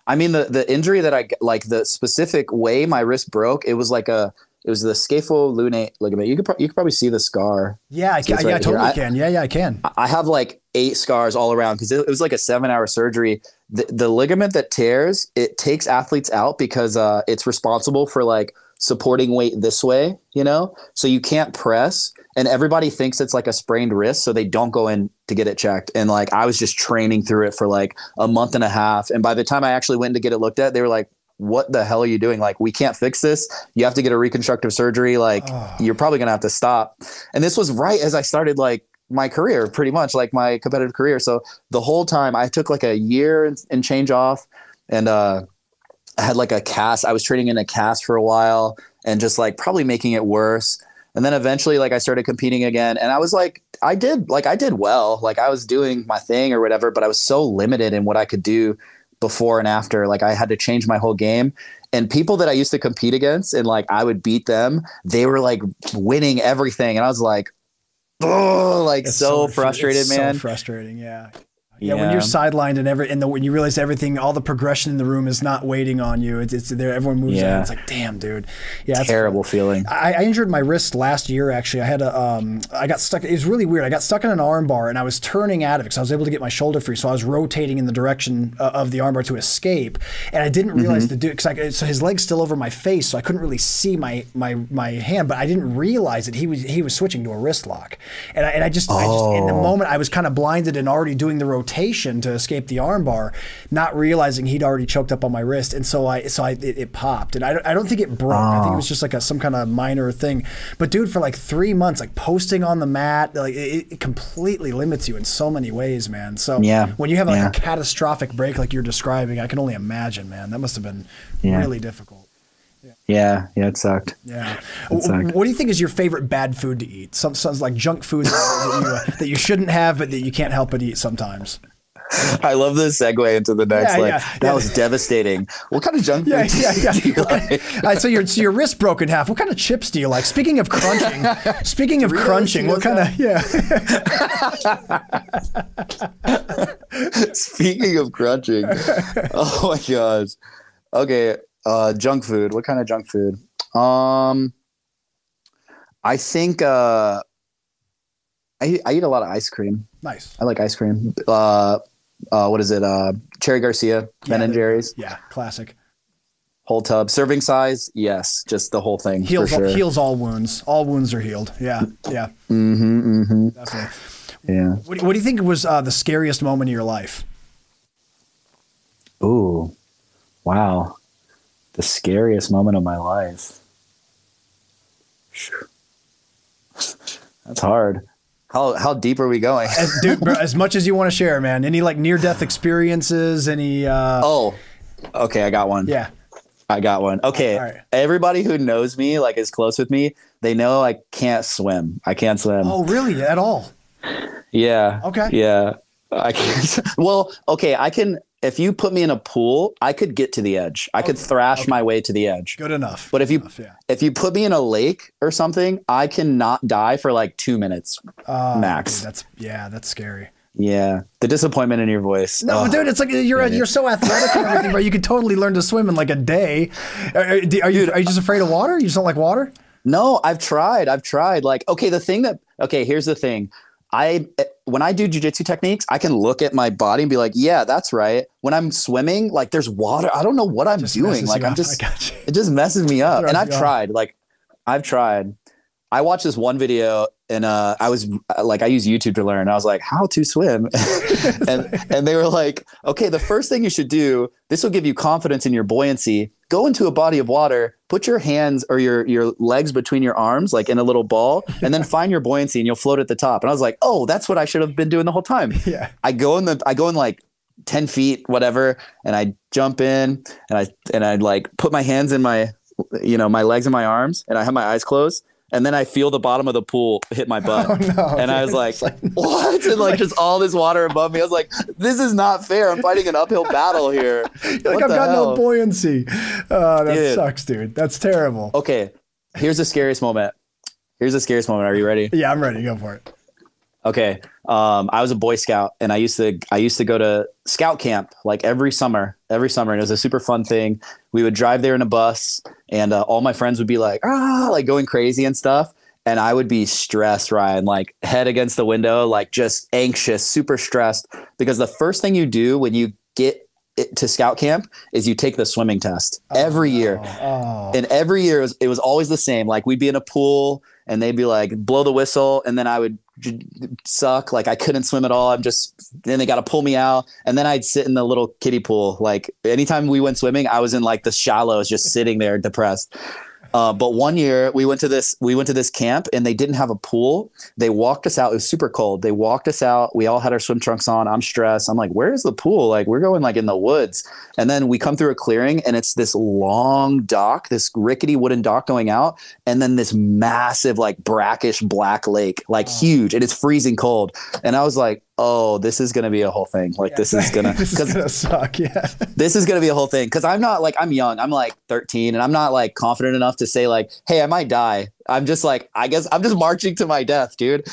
I mean, the injury that I like, the specific way my wrist broke, it was the scapholunate ligament. You could probably see the scar. Yeah, I totally can. Yeah, I can. I have like 8 scars all around because it was like a 7-hour surgery. The ligament that tears, it takes athletes out because it's responsible for like supporting weight this way, you know? So you can't press and everybody thinks it's like a sprained wrist, so they don't go in to get it checked. And like, I was just training through it for like a month and a half. And by the time I actually went to get it looked at, they were like, what the hell are you doing? Like, we can't fix this. You have to get a reconstructive surgery. Like, you're probably going to have to stop. And this was right as I started like my career, pretty much like my competitive career. So the whole time I took like a year and change off, and I had like a cast. I was training in a cast for a while and just like probably making it worse. And then eventually like I started competing again, and I was like, I did well. Like, I was doing my thing or whatever, but I was so limited in what I could do before and after. Like, I had to change my whole game. And people that I used to compete against and like I would beat them, they were like winning everything. And I was like, oh, like, it's so frustrated, man. So frustrating. Yeah. Yeah, when you're sidelined and when you realize everything, all the progression in the room is not waiting on you. It's there. Everyone moves in. It's like, damn, dude. Yeah, terrible feeling. I injured my wrist last year. Actually, I had I got stuck. It was really weird. I got stuck in an arm bar, and I was turning out of it because I was able to get my shoulder free. So I was rotating in the direction of the arm bar to escape, and I didn't realize the dude. So his leg's still over my face, so I couldn't really see my hand. But I didn't realize that he was switching to a wrist lock, and I just in the moment I was kind of blinded and already doing the rotation to escape the armbar, not realizing he'd already choked up on my wrist, and so it popped, and I don't think it broke. I think it was just like some kind of minor thing. But dude, for like 3 months, like posting on the mat, like it completely limits you in so many ways, man. So when you have like a catastrophic break like you're describing, I can only imagine, man. That must have been really difficult. Yeah, it sucked. Yeah. What do you think is your favorite bad food to eat? Some like junk food that you shouldn't have, but that you can't help but eat sometimes. I love the segue into the next. That was devastating. What kind of junk food do you like? So your wrist broke in half. What kind of chips do you like? Speaking of crunching, what kind of Speaking of crunching, oh my gosh. Okay. Junk food. What kind of junk food? I think I eat a lot of ice cream. Nice. I like ice cream. What is it? Cherry Garcia, Ben & Jerry's. Yeah, classic. Whole tub, serving size. Yes, just the whole thing. Heals all wounds. All wounds are healed. Yeah. Definitely. Yeah. What do you think was the scariest moment of your life? Ooh, wow. The scariest moment of my life. That's hard. How deep are we going? Dude, bro, as much as you want to share, man. Any like near-death experiences? Any? Okay, I got one. Yeah, I got one. Okay, all right. Everybody who knows me, like is close with me, they know I can't swim. I can't swim. Oh, really? At all? Yeah. Okay. Yeah, I can't. Well, okay, I can. If you put me in a pool, I could get to the edge. I could thrash my way to the edge. Good enough. But if you put me in a lake or something, I cannot die for like 2 minutes max. Dude, that's scary. Yeah, the disappointment in your voice. No, dude, it's like you're so athletic and everything, bro. You could totally learn to swim in like a day. Are you just afraid of water? You just don't like water? No, I've tried. Like, here's the thing. When I do jiu-jitsu techniques, I can look at my body and be like, yeah, that's right. When I'm swimming, like there's water. I don't know what I'm doing. Like it just messes me up. And I've tried. I watched this one video and I use YouTube to learn. I was like, how to swim. and they were like, okay, the first thing you should do, this will give you confidence in your buoyancy. Go into a body of water, put your hands or your legs between your arms, like in a little ball, and then find your buoyancy and you'll float at the top. And I was like, oh, that's what I should have been doing the whole time. Yeah. I go in like 10 feet, whatever. And I jump in and I like put my hands in my legs and my arms and I have my eyes closed. And then I feel the bottom of the pool hit my butt. Oh, no, and I was like, what? And like just all this water above me. I was like, this is not fair. I'm fighting an uphill battle here. You're like, I've got no buoyancy. That sucks, dude. That's terrible. Okay. Here's the scariest moment. Are you ready? Yeah, I'm ready. Go for it. Okay. I was a Boy Scout and I used to go to scout camp like every summer, and it was a super fun thing. We would drive there in a bus and all my friends would be like going crazy and stuff. And I would be stressed, Ryan, like head against the window, like just anxious, super stressed, because the first thing you do when you get to scout camp is you take the swimming test every year. And every year it was always the same. Like we'd be in a pool and they'd be like, blow the whistle. And then I would suck. Like I couldn't swim at all. Then they got to pull me out. And then I'd sit in the little kiddie pool. Like anytime we went swimming, I was in like the shallows, just sitting there depressed. But one year we went to this camp and they didn't have a pool. They walked us out. It was super cold. They walked us out. We all had our swim trunks on. I'm stressed. I'm like, where's the pool? Like we're going like in the woods. And then we come through a clearing and it's this long dock, this rickety wooden dock going out. And then this massive, like brackish black lake, like huge. And it's freezing cold. And I was like, oh, this is going to be a whole thing. Like this is going to suck. Yeah. This is going to be a whole thing. Cause I'm not like, I'm young. I'm like 13 and I'm not like confident enough to say like, hey, I might die. I'm just like, I guess I'm just marching to my death, dude.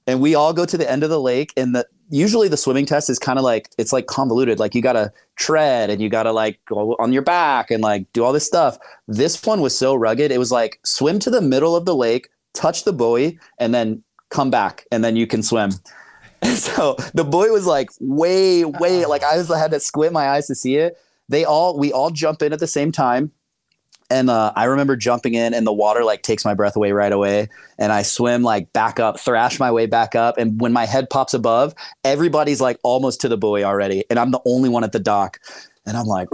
And we all go to the end of the lake and usually the swimming test is kind of like, it's like convoluted. Like you got to tread and you got to like go on your back and like do all this stuff. This one was so rugged. It was like swim to the middle of the lake, touch the buoy and then come back and then you can swim. And so the buoy was like way, like I had to squint my eyes to see it. We all jump in at the same time. And I remember jumping in and the water like takes my breath away right away. And I swim like back up, thrash my way back up. And when my head pops above, everybody's like almost to the buoy already. And I'm the only one at the dock. And I'm like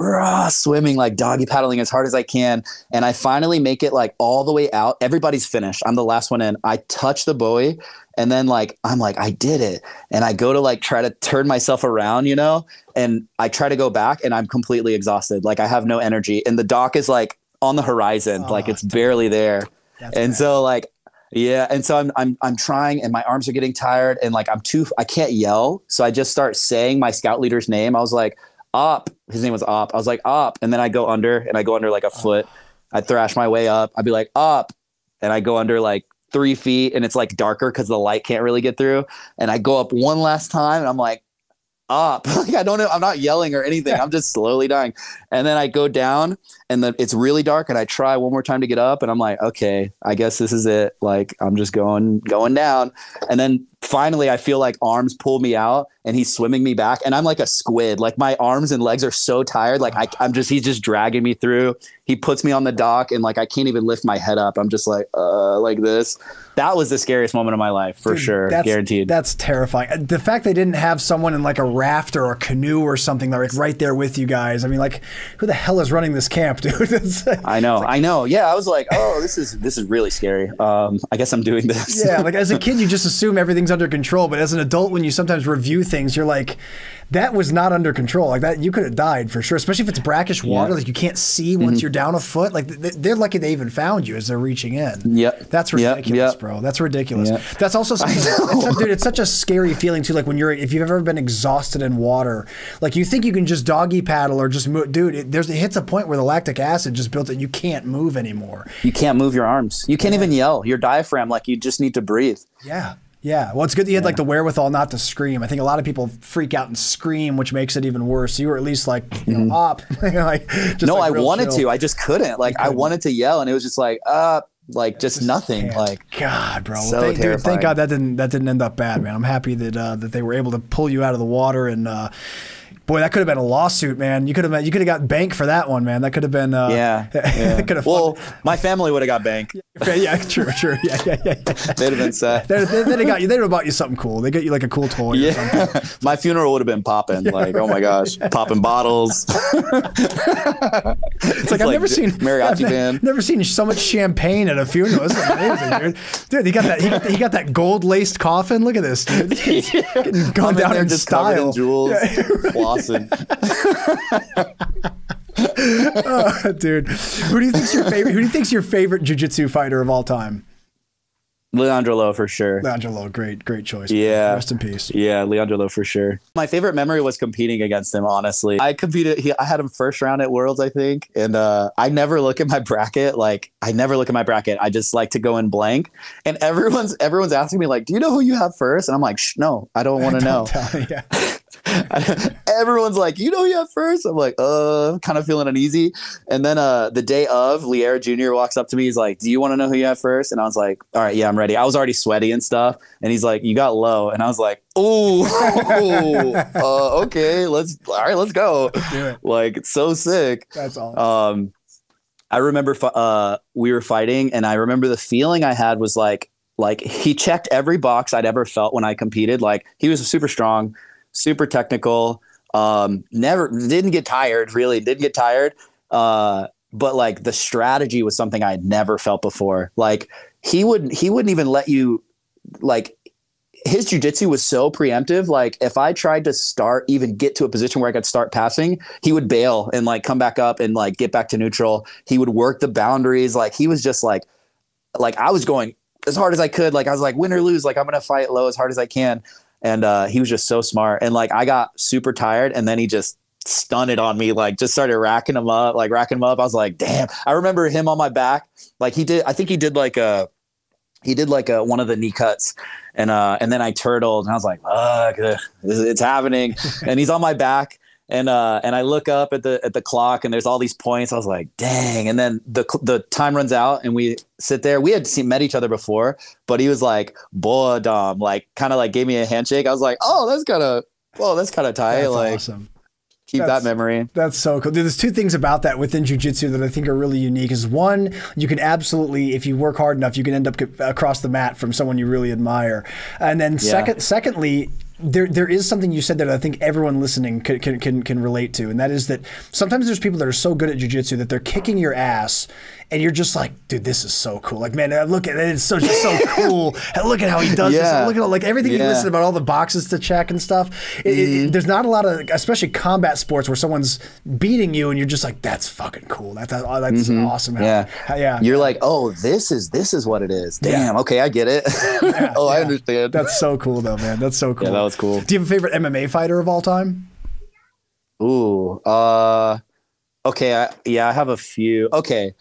swimming, like doggy paddling as hard as I can. And I finally make it like all the way out. Everybody's finished. I'm the last one in. I touch the buoy. And then like, I'm like, I did it. And I go to like, try to turn myself around, you know, and I try to go back and I'm completely exhausted. Like I have no energy and the dock is like on the horizon. Like it's barely there. And so like, yeah. And so I'm trying and my arms are getting tired and like, I can't yell. So I just start saying my scout leader's name. I was like, Op. His name was Op. I was like, Op. And then I go under like a foot. I thrash my way up. I'd be like, Op. And I go under like 3 feet and it's like darker because the light can't really get through. And I go up one last time and I'm like, Up. Like, I don't know. I'm not yelling or anything. I'm just slowly dying. And then I go down and then it's really dark and I try one more time to get up and I'm like, okay, I guess this is it. Like, I'm just going down. And then finally I feel like arms pull me out and he's swimming me back and I'm like a squid. Like my arms and legs are so tired. Like he's just dragging me through. He puts me on the dock and like, I can't even lift my head up. I'm just like this. That was the scariest moment of my life for sure. Guaranteed. That's terrifying. The fact they didn't have someone in like a raft or a canoe or something like right there with you guys. I mean, like, who the hell is running this camp, dude? I know. Yeah. I was like, oh, this is really scary. I guess I'm doing this. Yeah. Like as a kid, you just assume everything's under control. But as an adult, when you sometimes review things, you're like, that was not under control. Like that, you could have died for sure. Especially if it's brackish water, like you can't see once you're down a foot. Like they're lucky they even found you as they're reaching in. Yep. That's ridiculous, bro. That's ridiculous. Yep. That's also dude, it's such a scary feeling too. Like if you've ever been exhausted in water, like you think you can just doggy paddle or just move, dude. It hits a point where the lactic acid just built it. You can't move anymore. You can't move your arms. You can't even yell. Your diaphragm, like you just need to breathe. Yeah. Yeah, well, it's good that you had like the wherewithal not to scream. I think a lot of people freak out and scream, which makes it even worse. You were at least like, you know, up. Like, just no, like I wanted to. I just couldn't. Like, I wanted to yell, and it was just like, like just nothing. Man. Like, God, bro. So well, terrifying. Thank God that didn't end up bad, man. I'm happy that that they were able to pull you out of the water and. Boy, that could have been a lawsuit, man. You could have got bank for that one, man. That could have been Well, my family would have got bank. Yeah, true. Yeah. They'd have been set. They'd have bought you something cool. They got you like a cool toy or something. My funeral would have been popping. Like, oh my gosh, popping bottles. It's like I've never seen mariachi band. Never seen so much champagne at a funeral. This is amazing, dude. Dude, he got that gold laced coffin. Look at this, dude. Getting gone down in just style. Covered in jewels. Dude, who do you think's your favorite jiu-jitsu fighter of all time? Leandro Lo for sure. Leandro Lo, great choice. Yeah. Rest in peace. Yeah, Leandro Lo for sure. My favorite memory was competing against him, honestly. I had him first round at Worlds, I think. And I never look at my bracket. I just like to go in blank. And everyone's asking me like, do you know who you have first? And I'm like, no, I don't want to know. Everyone's like, you know, you have first. I'm like, kind of feeling uneasy. And then the day of, Lier Jr. walks up to me. He's like, do you want to know who you have first? And I was like, all right, yeah, I'm ready. I was already sweaty and stuff. And he's like, you got low. And I was like, okay, let's go. Let's do it. Like, it's so sick. That's awesome. I remember we were fighting, and I remember the feeling I had was like he checked every box I'd ever felt when I competed. Like, he was super strong, super technical, didn't get tired. But like, the strategy was something I had never felt before. Like, he wouldn't even let you, like, his jiu-jitsu was so preemptive. Like, if I tried to even get to a position where I could start passing, he would bail and like come back up and like get back to neutral. He would work the boundaries. Like, he was just like I was going as hard as I could. Like, I was like, win or lose, like, I'm going to fight low as hard as I can. And he was just so smart. And like, I got super tired, and then he just stunned it on me, like just started racking him up. I was like, damn. I remember him on my back. Like, I think he did like one of the knee cuts, and then I turtled, and I was like, it's happening. And he's on my back, and I look up at the clock, and there's all these points. I was like, dang. And then the time runs out, and we sit there. We had met each other before, but he was like, boy, Dom, like, kind of like gave me a handshake. I was like, that's kind of tight. That's like, awesome. Keep that memory. That's so cool. There's two things about that within jiu-jitsu that I think are really unique. Is one, you can absolutely, if you work hard enough, you can end up across the mat from someone you really admire. And then secondly, there is something you said that I think everyone listening can relate to, and that is that sometimes there's people that are so good at jiu-jitsu that they're kicking your ass, and you're just like, dude, this is so cool. Like, man, look at it. It's so cool. Look at how he does this. Look at like everything you listen about, all the boxes to check and stuff. There's not a lot of, especially combat sports, where someone's beating you and you're just like, that's fucking cool. That's awesome. You're like, this is what it is. Damn. Okay, I get it. I understand. That's so cool though, man. That's so cool. Yeah, that was cool. Do you have a favorite MMA fighter of all time? Ooh. Okay. I have a few. Okay.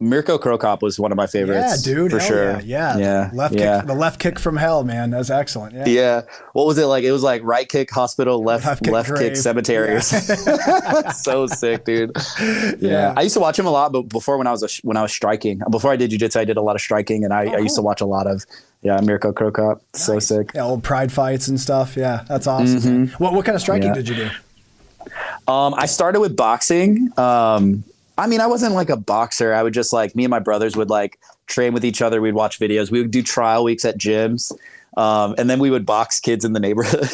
Mirko Krokop was one of my favorites. Yeah, dude. For sure. Yeah. The left kick from hell, man. That's excellent. Yeah. What was it like? It was like right kick hospital, left kick cemetery. Yeah. So sick, dude. Yeah. I used to watch him a lot, but before when I was striking, before I did jiu-jitsu, I did a lot of striking, and I used to watch a lot of Mirko Krokop. Nice. So sick. Yeah, old pride fights and stuff. Yeah, that's awesome. What kind of striking did you do? I started with boxing. I mean, I wasn't like a boxer. I would just like, me and my brothers would like train with each other. We'd watch videos. We would do trial weeks at gyms. And then we would box kids in the neighborhood.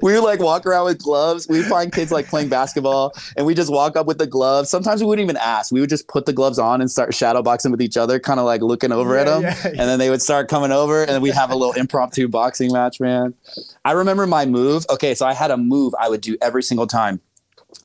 we would like walk around with gloves. We'd find kids like playing basketball, and we just walk up with the gloves. Sometimes we wouldn't even ask. We would just put the gloves on and start shadow boxing with each other, kind of like looking over at them. And then they would start coming over, and we'd have a little impromptu boxing match, man. I remember my move. Okay, so I had a move I would do every single time.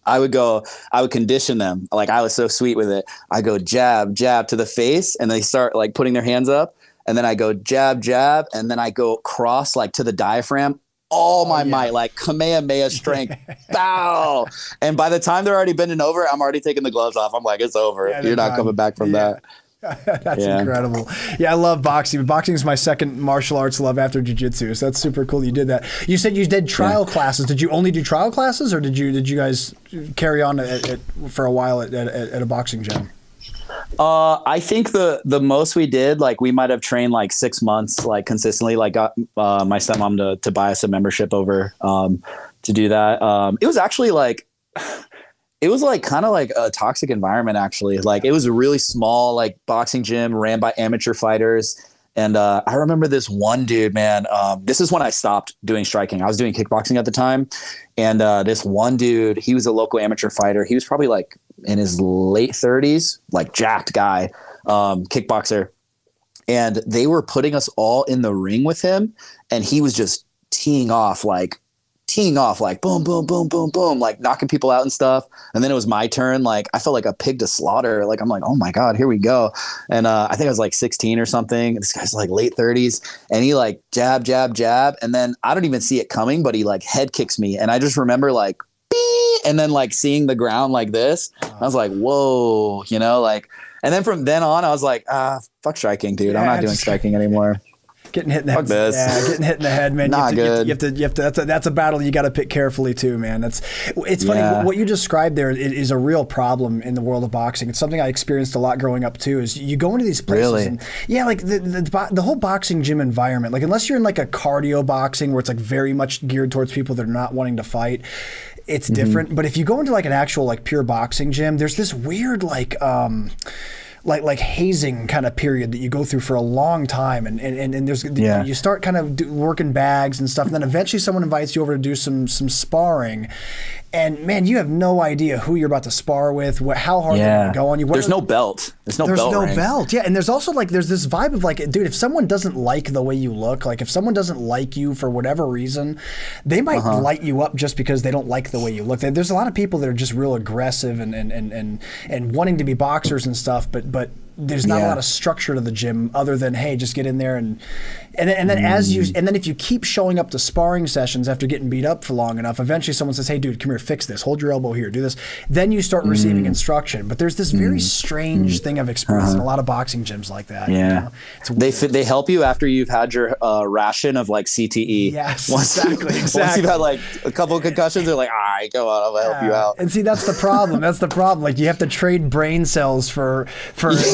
I would condition them. Like, I was so sweet with it. I go jab, jab to the face, and they start like putting their hands up. And then I go jab, jab, and then I go cross like to the diaphragm. All my might, like Kamehameha strength. Bow. And by the time they're already bending over, I'm already taking the gloves off. I'm like, it's over. You're not coming back from that. That's incredible. Yeah, I love boxing. Boxing is my second martial arts love after jiu-jitsu. So that's super cool that you did that. You said you did trial classes. Did you only do trial classes, or did you guys carry on for a while at a boxing gym? I think the most we did, like, we might have trained like 6 months, like consistently, like got my stepmom to buy us a membership over to do that. It was actually like, it was like kind of like a toxic environment, actually. Like, it was a really small, like, boxing gym ran by amateur fighters. And I remember this one dude, man, this is when I stopped doing striking. I was doing kickboxing at the time. And this one dude, he was a local amateur fighter. He was probably like in his late 30s, like jacked guy, kickboxer. And they were putting us all in the ring with him. And he was just teeing off like boom, boom, boom, boom, boom, like knocking people out and stuff. And then it was my turn. Like, I felt like a pig to slaughter. Like, I'm like, oh my God, here we go. And I think I was like 16 or something. This guy's like late 30s, and he like jab, jab, jab. And then I don't even see it coming, but he like head kicks me. And I just remember like, bee, and then like seeing the ground like this. I was like, whoa, like, and then from then on, I was like, fuck striking, dude. I'm not doing striking anymore. Getting hit in the head. Fuck this. Yeah, getting hit in the head, man. Not good. You have to. That's a battle you got to pick carefully too, man. It's funny what you described there is a real problem in the world of boxing. It's something I experienced a lot growing up too. Is you go into these places and like the whole boxing gym environment. Like unless you're in like a cardio boxing where it's like very much geared towards people that are not wanting to fight, it's different. But if you go into like an actual like pure boxing gym, there's this weird like hazing kind of period that you go through for a long time, and there's you start kind of working bags and stuff, and then eventually someone invites you over to do some sparring, and man, you have no idea who you're about to spar with, how hard they're going to go on you. There's no belt. There's no belt. Yeah, and there's also like there's this vibe of like, dude, if someone doesn't like the way you look, like if someone doesn't like you for whatever reason, they might light you up just because they don't like the way you look. There's a lot of people that are just real aggressive and wanting to be boxers and stuff, but there's not a lot of structure to the gym other than, hey, just get in there and then if you keep showing up to sparring sessions after getting beat up for long enough, eventually someone says, hey, dude, come here, fix this, hold your elbow here, do this. Then you start receiving instruction. But there's this very strange thing I've experienced in a lot of boxing gyms like that. Yeah, you know? They help you after you've had your ration of like CTE. Yes, exactly. Once you've had like a couple of concussions, they're like, all right, go on, I'll help you out. And see, that's the problem. Like you have to trade brain cells for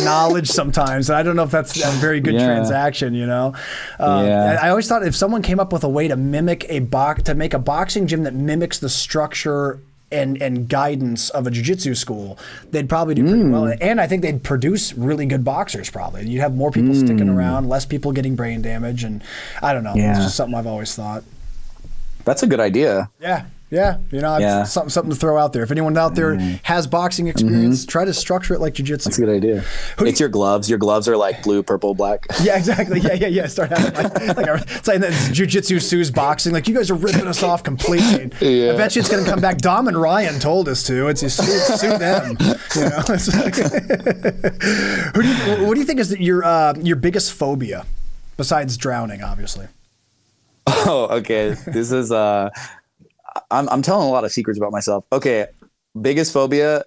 knowledge sometimes, and I don't know if that's a very good transaction, you know. I always thought if someone came up with a way to mimic to make a boxing gym that mimics the structure and guidance of a jiu-jitsu school, they'd probably do pretty well. And I think they'd produce really good boxers probably. You'd have more people sticking around, less people getting brain damage, and I don't know. It's just something I've always thought. That's a good idea. Yeah, you know, something to throw out there. If anyone out there has boxing experience, try to structure it like jiu-jitsu. That's a good idea. It's your gloves. Your gloves are like blue, purple, black. Yeah, exactly. Yeah. Start having it's like that jiu-jitsu sues boxing. Like, you guys are ripping us off completely. Eventually, it's going to come back. Dom and Ryan told us to. It's sue them. You know. What do you think is your biggest phobia besides drowning? Obviously. Oh, okay. This is I'm telling a lot of secrets about myself. Okay, biggest phobia,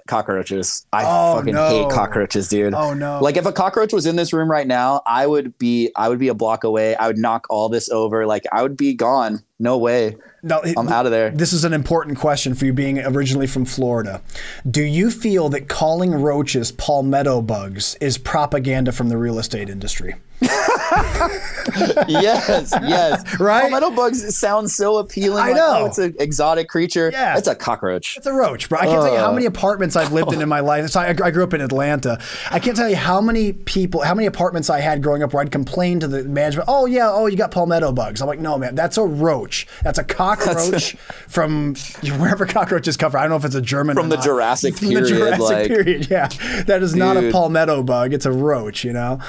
cockroaches. I fucking hate cockroaches, dude. Oh no! Like if a cockroach was in this room right now, I would be a block away. I would knock all this over. Like I would be gone. No way. No, I'm out of there. This is an important question for you, being originally from Florida. Do you feel that calling roaches palmetto bugs is propaganda from the real estate industry? yes. Right? Palmetto bugs sound so appealing. I know. It's an exotic creature. Yeah. It's a cockroach. It's a roach, bro. I can't tell you how many apartments I've lived in my life. So I grew up in Atlanta. I can't tell you how many apartments I had growing up where I'd complain to the management, you got palmetto bugs. I'm like, no, man, that's a roach. That's a cockroach from wherever cockroaches come from. I don't know if it's a German from the not. Jurassic from period. The Jurassic period, yeah. That is not a palmetto bug. It's a roach, you know?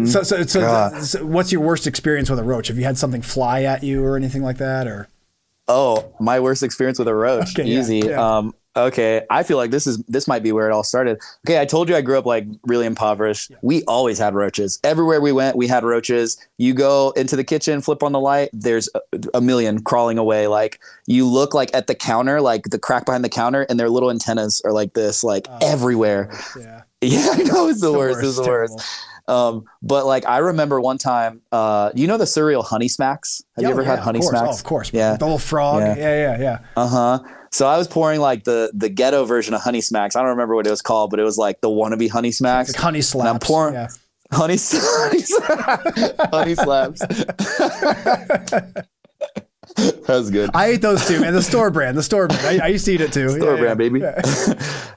So what's your worst experience with a roach? Have you had something fly at you or anything like that? Or my worst experience with a roach. Okay, easy. Yeah. Okay, I feel like this might be where it all started. Okay, I told you I grew up like really impoverished. Yeah. We always had roaches. Everywhere we went, we had roaches. You go into the kitchen, flip on the light, there's a million crawling away. Like you look like at the counter, like the crack behind the counter, and their little antennas are like this, like everywhere. Yeah, I know it's the worst. It's the worst. But like I remember one time, you know the cereal Honey Smacks? Have you ever had Honey Smacks? Oh, of course. Yeah. The little frog. Yeah. So I was pouring like the ghetto version of Honey Smacks. I don't remember what it was called, but it was like the wannabe Honey Smacks. Like Honey Slaps. And I'm pouring Honey Slaps. That was good. I ate those too, man. The store brand. I used to eat it too. Store brand, baby. Yeah.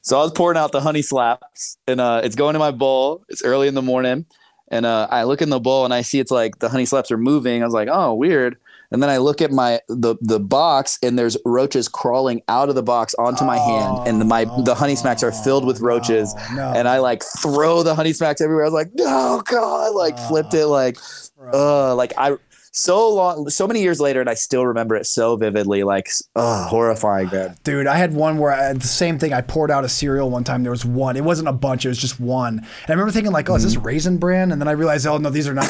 So I was pouring out the Honey Slaps, and it's going in my bowl. It's early in the morning, and I look in the bowl and I see it's like the Honey Slaps are moving. I was like, oh, weird. And then I look at the box, and there's roaches crawling out of the box onto my hand, and the Honey Smacks are filled with roaches. And I like throw the Honey Smacks everywhere. I was like, no, God, like flipped it, so many years later, and I still remember it so vividly, like, horrifying, man. Dude, I had one where the same thing. I poured out a cereal one time. There was one. It wasn't a bunch. It was just one. And I remember thinking like, is this Raisin Bread? And then I realized, oh no, these are not.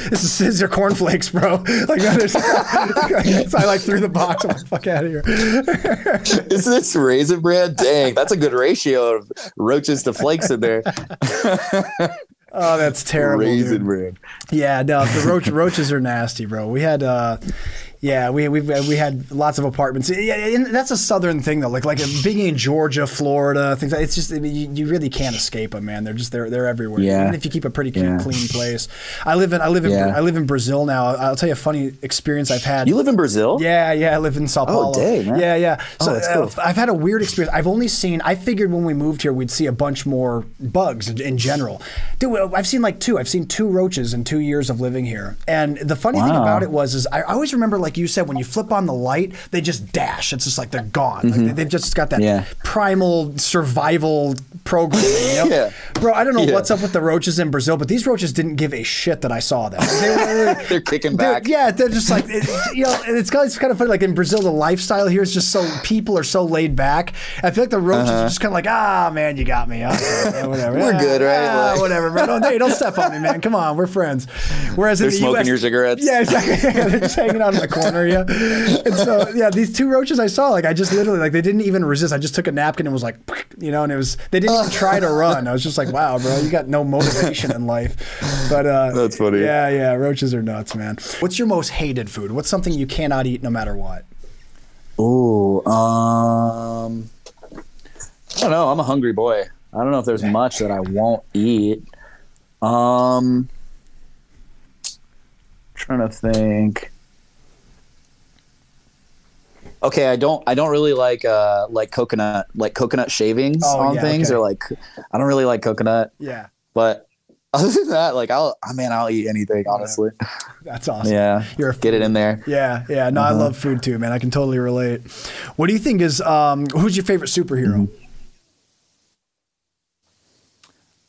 These are cornflakes, bro. Like, no, so I like threw the box. I'm like, fuck out of here. Is this Raisin Bread? Dang, that's a good ratio of roaches to flakes in there. Oh, that's terrible, Raisin dude. Bread. Yeah, no, the roaches are nasty, bro. We had yeah, we had lots of apartments. Yeah, and that's a southern thing though. Like being in Georgia, Florida, things like it's just, I mean, you really can't escape them, man. They're just they're everywhere. Yeah. Even if you keep a pretty clean place. I live in Brazil now. I'll tell you a funny experience I've had. You live in Brazil? Yeah, I live in Sao Paulo. Oh, dang, man. Yeah. So that's cool. I've had a weird experience. I figured when we moved here we'd see a bunch more bugs in general. Dude, I've seen two. I've seen 2 roaches in 2 years of living here. And the funny thing about it is I always remember, like you said, when you flip on the light, they just dash. It's just like they're gone. Like they've just got that primal survival programming. You know? Yeah. Bro, I don't know what's up with the roaches in Brazil, but these roaches didn't give a shit that I saw them. They're kicking back. Yeah, they're just like, you know, and it's kind of funny. Like in Brazil, the lifestyle here is just people are so laid back. I feel like the roaches are just kind of like, man, you got me. Okay, whatever. We're good, right? Whatever, bro. Don't step on me, man. Come on, we're friends. Whereas they're in the smoking US, your cigarettes. Yeah, exactly. They're just hanging out in the corner, yeah. And so, yeah, these 2 roaches I saw, like I just literally, like they didn't even resist. I just took a napkin and was like, you know, and they didn't even try to run. I was just like, wow, bro, you got no motivation in life. But that's funny. Yeah, roaches are nuts, man. What's your most hated food? What's something you cannot eat no matter what? Ooh, I don't know. I'm a hungry boy. I don't know if there's much that I won't eat. Trying to think. Okay, I don't really like coconut shavings on things, or like I don't really like coconut. Yeah. But other than that, like I'll eat anything, honestly. That's awesome. Yeah. Get it in there. Yeah. No, I love food too, man. I can totally relate. What do you think is who's your favorite superhero?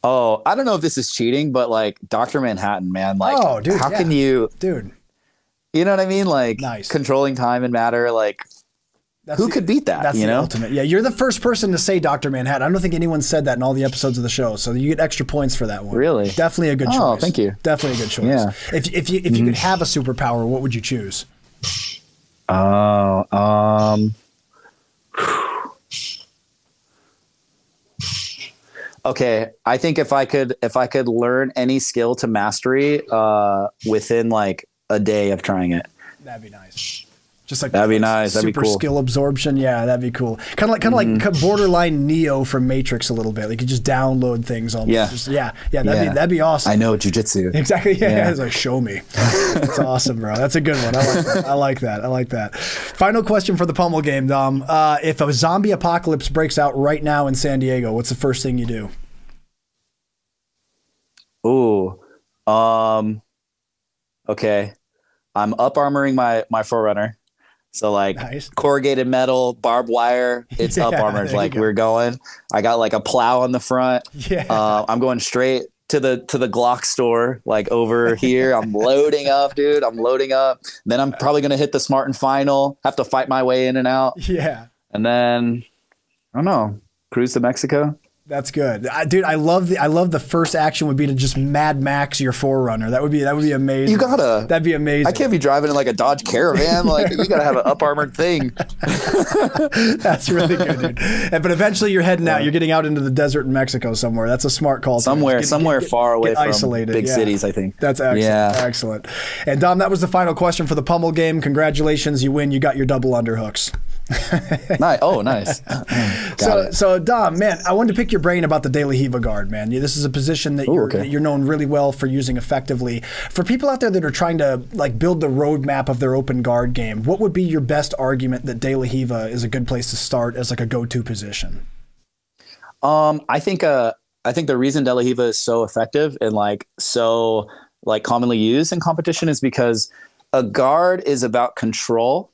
Oh, I don't know if this is cheating, but like Dr. Manhattan, man. Like, dude, how can you, dude? You know what I mean? Like, nice. Controlling time and matter. Like, who could beat that? That's the ultimate. Yeah, you're the first person to say Dr. Manhattan. I don't think anyone said that in all the episodes of the show, so you get extra points for that one. Really? Definitely a good choice. Oh, thank you. Definitely a good choice. Yeah. If you could have a superpower, what would you choose? Okay, I think if I could learn any skill to mastery within like a day of trying it, that'd be nice. Just like that'd be nice. That'd be super cool. Skill absorption. Yeah, that'd be cool. Kind of like borderline Neo from Matrix a little bit. Like you just download things almost. Yeah. That'd be awesome. I know jiu-jitsu. Exactly. Yeah. It's like, show me. That's awesome, bro. That's a good one. I like that. Final question for the Pummel game, Dom. If a zombie apocalypse breaks out right now in San Diego, what's the first thing you do? Ooh. Okay. I'm up armoring my Forerunner. So like nice. Corrugated metal, barbed wire, it's up armored. Like we're going. I got like a plow on the front. Yeah. I'm going straight to the Glock store, like over here. I'm loading up, dude. Then I'm probably gonna hit the Smart and Final. Have to fight my way in and out. Yeah. And then I don't know, cruise to Mexico. That's good, dude. I love the first action would be to just Mad Max your Forerunner. That would be amazing. That'd be amazing. I can't be driving in like a Dodge Caravan. Like you gotta have an up armored thing. That's really good, dude. But eventually you're heading out. You're getting out into the desert in Mexico somewhere. That's a smart call. Somewhere far away from isolated. Big cities. I think that's excellent. Yeah. Excellent. And Dom, that was the final question for the Pummel game. Congratulations, you win. You got your double underhooks. Nice. Oh, nice. So Dom, man, I wanted to pick your brain about the De La Riva guard, man. This is a position that you're known really well for using effectively. For people out there that are trying to like build the roadmap of their open guard game, what would be your best argument that De La Riva is a good place to start as like a go-to position? I think the reason De La Riva is so effective and so commonly used in competition is because a guard is about control.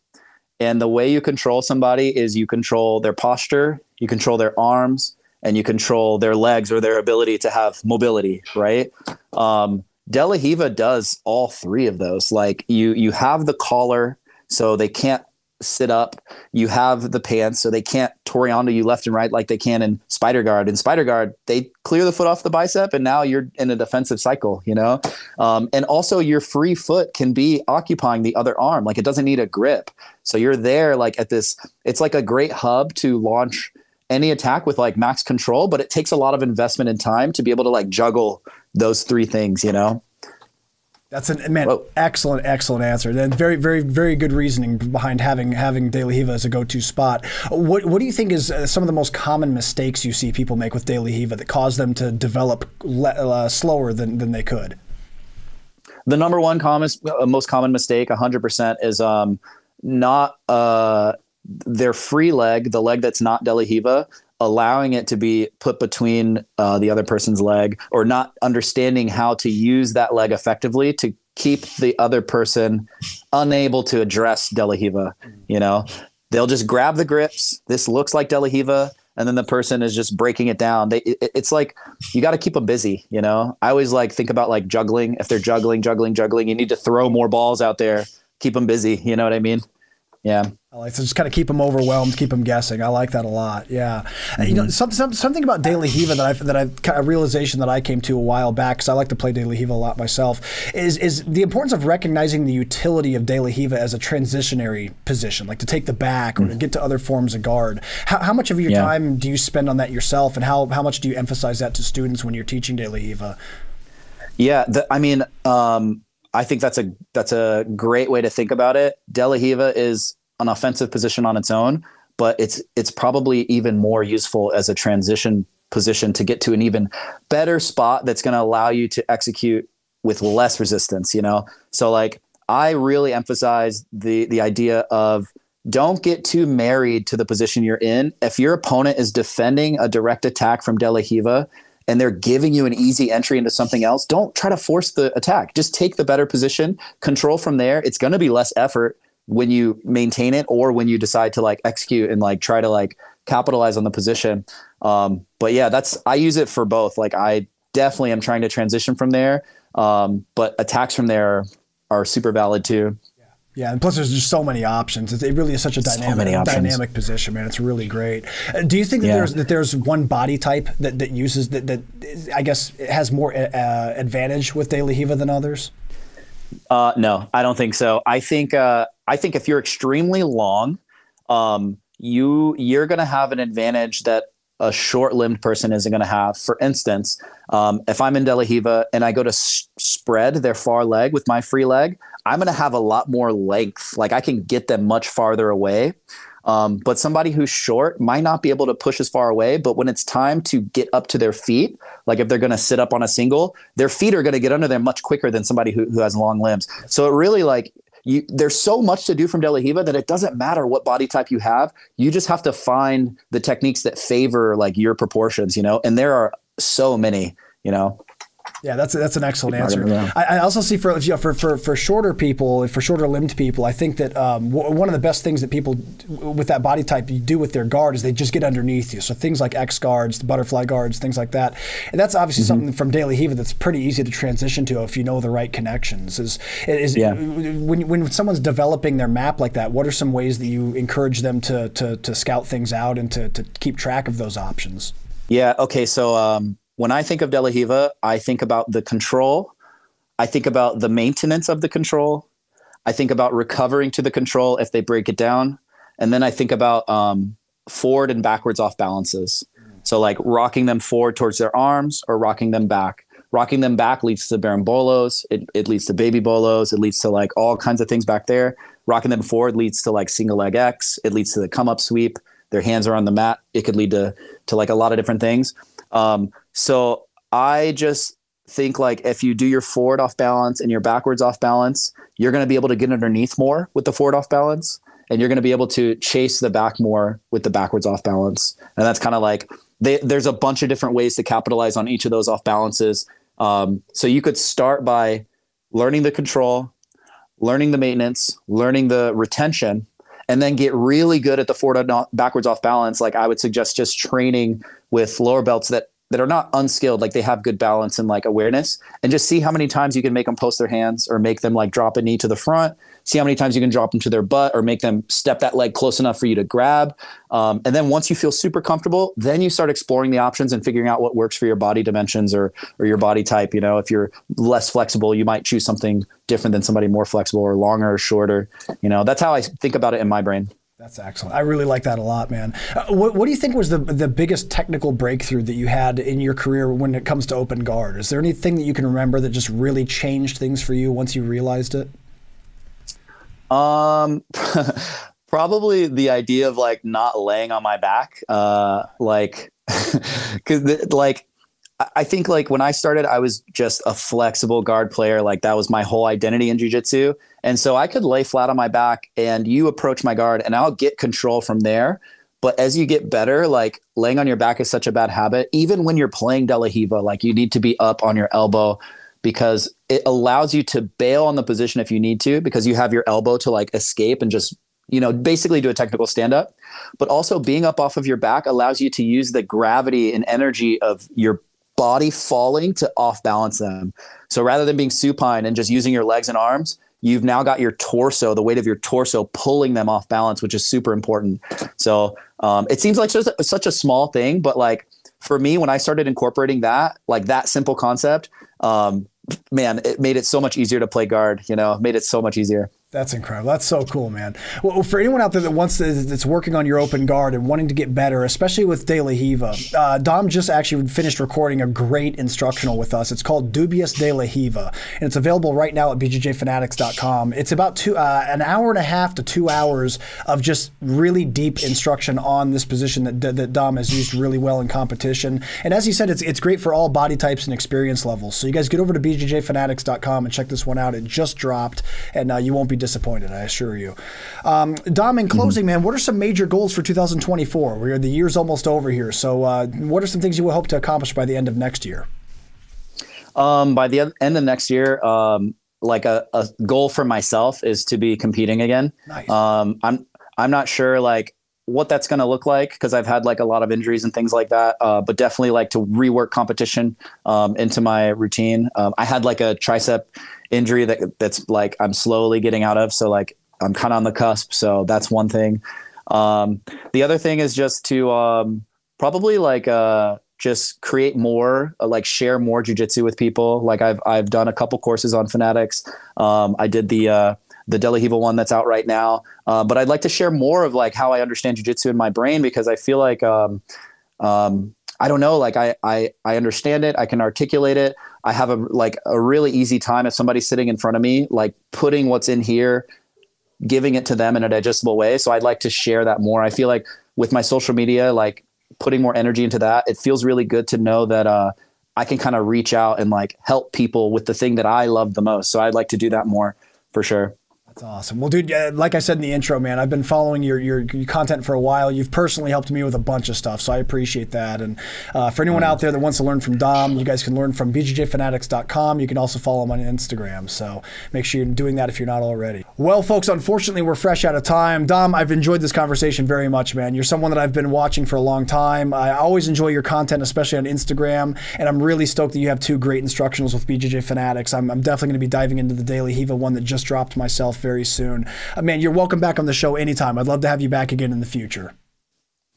And the way you control somebody is you control their posture, you control their arms, and you control their legs or their ability to have mobility, right? De La Riva does all 3 of those. Like you have the collar, so they can't sit up. You have the pants, so they can't toreando you left and right like they can in Spider Guard. In Spider Guard, they clear the foot off the bicep, and now you're in a defensive cycle, you know? And also your free foot can be occupying the other arm. Like it doesn't need a grip. So you're there like at this, it's like a great hub to launch any attack with like max control, but it takes a lot of investment and time to be able to like juggle those three things, you know? That's excellent answer. And very, very, very good reasoning behind having De La Riva as a go-to spot. What do you think is some of the most common mistakes you see people make with De La Riva that cause them to develop slower than they could? The number one most common mistake, 100%, is not their free leg, the leg that's not De La Riva, allowing it to be put between the other person's leg, or not understanding how to use that leg effectively to keep the other person unable to address De La Riva. You know, they'll just grab the grips. This looks like De La Riva, and then the person is just breaking it down. It's like, you got to keep them busy. You know, I always like think about like juggling. If they're juggling, you need to throw more balls out there, keep them busy. You know what I mean? Yeah. I like to just kind of keep them overwhelmed, keep them guessing. I like that a lot. Yeah. You know, something about De La Riva a realization that I came to a while back, because I like to play De La Riva a lot myself, is the importance of recognizing the utility of De La Riva as a transitionary position, like to take the back or to get to other forms of guard. How much of your time do you spend on that yourself, and how much do you emphasize that to students when you're teaching De La Riva? Yeah, I think that's a great way to think about it. De La Riva is an offensive position on its own, but it's probably even more useful as a transition position to get to an even better spot that's going to allow you to execute with less resistance, you know? So like, I really emphasize the idea of, don't get too married to the position you're in. If your opponent is defending a direct attack from De La Riva and they're giving you an easy entry into something else, don't try to force the attack. Just take the better position, control from there. It's going to be less effort when you maintain it, or when you decide to like execute and like try to like capitalize on the position. But yeah, I use it for both. Like, I definitely am trying to transition from there. But attacks from there are super valid too. Yeah, and plus there's just so many options. It really is such a dynamic position, man. It's really great. Do you think that there's one body type that uses that I guess has more advantage with De La Riva than others? No, I don't think so. I think if you're extremely long, you're going to have an advantage that a short-limbed person isn't going to have. For instance, if I'm in De La Riva and I go to spread their far leg with my free leg, I'm going to have a lot more length. Like, I can get them much farther away. But somebody who's short might not be able to push as far away, but when it's time to get up to their feet, like if they're going to sit up on a single, their feet are going to get under them much quicker than somebody who has long limbs. So it really, like, there's so much to do from De La Riva that it doesn't matter what body type you have. You just have to find the techniques that favor like your proportions, you know, and there are so many, you know. Yeah, that's an excellent answer. I also see for shorter people, for shorter limbed people, I think that one of the best things that people with that body type you do with their guard is they just get underneath you. So things like X guards, the butterfly guards, things like that. And that's obviously something from De La Riva that's pretty easy to transition to if you know the right connections. When someone's developing their map like that, what are some ways that you encourage them to scout things out and to keep track of those options? Yeah. Okay. So when I think of De La Riva, I think about the control. I think about the maintenance of the control. I think about recovering to the control if they break it down. And then I think about forward and backwards off balances. So like rocking them forward towards their arms or rocking them back. Rocking them back leads to barambolos. It leads to baby bolos. It leads to like all kinds of things back there. Rocking them forward leads to like single leg X. It leads to the come up sweep. Their hands are on the mat. It could lead to like a lot of different things. So I just think like if you do your forward off balance and your backwards off balance, you're going to be able to get underneath more with the forward off balance, and you're going to be able to chase the back more with the backwards off balance. And that's kind of like, there's a bunch of different ways to capitalize on each of those off balances. So you could start by learning the control, learning the maintenance, learning the retention, and then get really good at the forward and backwards off balance. Like I would suggest just training with lower belts that are not unskilled, like they have good balance and like awareness, and just see how many times you can make them post their hands or make them like drop a knee to the front. See how many times you can drop them to their butt or make them step that leg close enough for you to grab. And then once you feel super comfortable, then you start exploring the options and figuring out what works for your body dimensions or your body type. You know, if you're less flexible, you might choose something different than somebody more flexible or longer or shorter. You know, that's how I think about it in my brain. That's excellent. I really like that a lot, man. What do you think was the biggest technical breakthrough that you had in your career when it comes to open guard? Is there anything that you can remember that just really changed things for you once you realized it? Probably the idea of like not laying on my back. Like, cause like, I think like when I started, I was just a flexible guard player. Like that was my whole identity in jiu-jitsu. And so I could lay flat on my back and you approach my guard and I'll get control from there. But as you get better, like laying on your back is such a bad habit. Even when you're playing De La Riva, like you need to be up on your elbow because it allows you to bail on the position if you need to, because you have your elbow to like escape and just, you know, basically do a technical stand up. But also being up off of your back allows you to use the gravity and energy of your body falling to off balance them. So rather than being supine and just using your legs and arms, you've now got your torso, the weight of your torso pulling them off balance, which is super important. So it seems like such a small thing, but like for me, when I started incorporating that, like that simple concept, man, it made it so much easier to play guard, you know, made it so much easier. That's incredible. That's so cool, man. Well, for anyone out there that that's working on your open guard and wanting to get better, especially with De La Riva, Dom just actually finished recording a great instructional with us. It's called Dubious De La Riva, and it's available right now at BJJFanatics.com. It's about an hour and a half to 2 hours of just really deep instruction on this position that Dom has used really well in competition. And as he said, it's great for all body types and experience levels. So you guys get over to BJJFanatics.com and check this one out. It just dropped, and you won't be disappointed, I assure you. Dom, in closing, man, what are some major goals for 2024? The year's almost over here. So what are some things you will hope to accomplish by the end of next year? By the end of next year, like a goal for myself is to be competing again. Nice. I'm not sure like what that's going to look like because I've had like a lot of injuries and things like that, but definitely like to rework competition into my routine. I had like a tricep injury that's like I'm slowly getting out of, so like I'm kind of on the cusp, so that's one thing. The other thing is just to probably like just create more, like share more jiu-jitsu with people. Like I've done a couple courses on Fanatics. I did the De La Riva one that's out right now, but I'd like to share more of like how I understand jiu-jitsu in my brain, because I feel like I don't know, like I understand it, I can articulate it. I have a really easy time if somebody's sitting in front of me, like putting what's in here, giving it to them in a digestible way. So I'd like to share that more. I feel like with my social media, like putting more energy into that, it feels really good to know that I can kind of reach out and like help people with the thing that I love the most. So I'd like to do that more for sure. That's awesome. Well, dude, like I said in the intro, man, I've been following your content for a while. You've personally helped me with a bunch of stuff, so I appreciate that. And for anyone out there that wants to learn from Dom, you guys can learn from BJJFanatics.com. You can also follow him on Instagram, so make sure you're doing that if you're not already. Well, folks, unfortunately, we're fresh out of time. Dom, I've enjoyed this conversation very much, man. You're someone that I've been watching for a long time. I always enjoy your content, especially on Instagram, and I'm really stoked that you have 2 great instructionals with BJJ Fanatics. I'm definitely going to be diving into the De La Riva one that just dropped myself very soon. Man, you're welcome back on the show anytime. I'd love to have you back again in the future.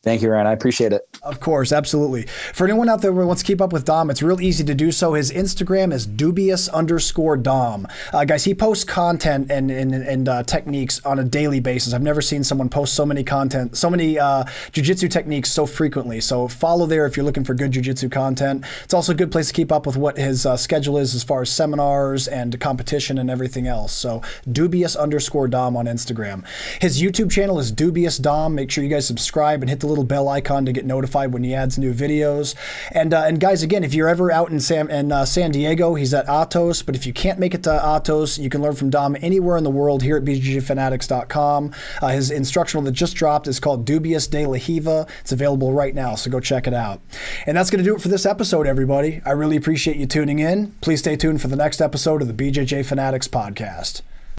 Thank you, Ryan. I appreciate it. Of course, absolutely. For anyone out there who wants to keep up with Dom, it's real easy to do so. His Instagram is dubious_Dom. Guys, he posts content and techniques on a daily basis. I've never seen someone post so many jiu-jitsu techniques so frequently. So follow there if you're looking for good jiu-jitsu content. It's also a good place to keep up with what his schedule is as far as seminars and competition and everything else. So dubious_Dom on Instagram. His YouTube channel is Dubious Dom. Make sure you guys subscribe and hit the little bell icon to get notified when he adds new videos. And guys, again, if you're ever out in San Diego, he's at Atos. But if you can't make it to Atos, you can learn from Dom anywhere in the world here at BJJFanatics.com. His instructional that just dropped is called Dubious De La Riva. It's available right now, so go check it out. And that's going to do it for this episode, everybody. I really appreciate you tuning in. Please stay tuned for the next episode of the BJJ Fanatics podcast.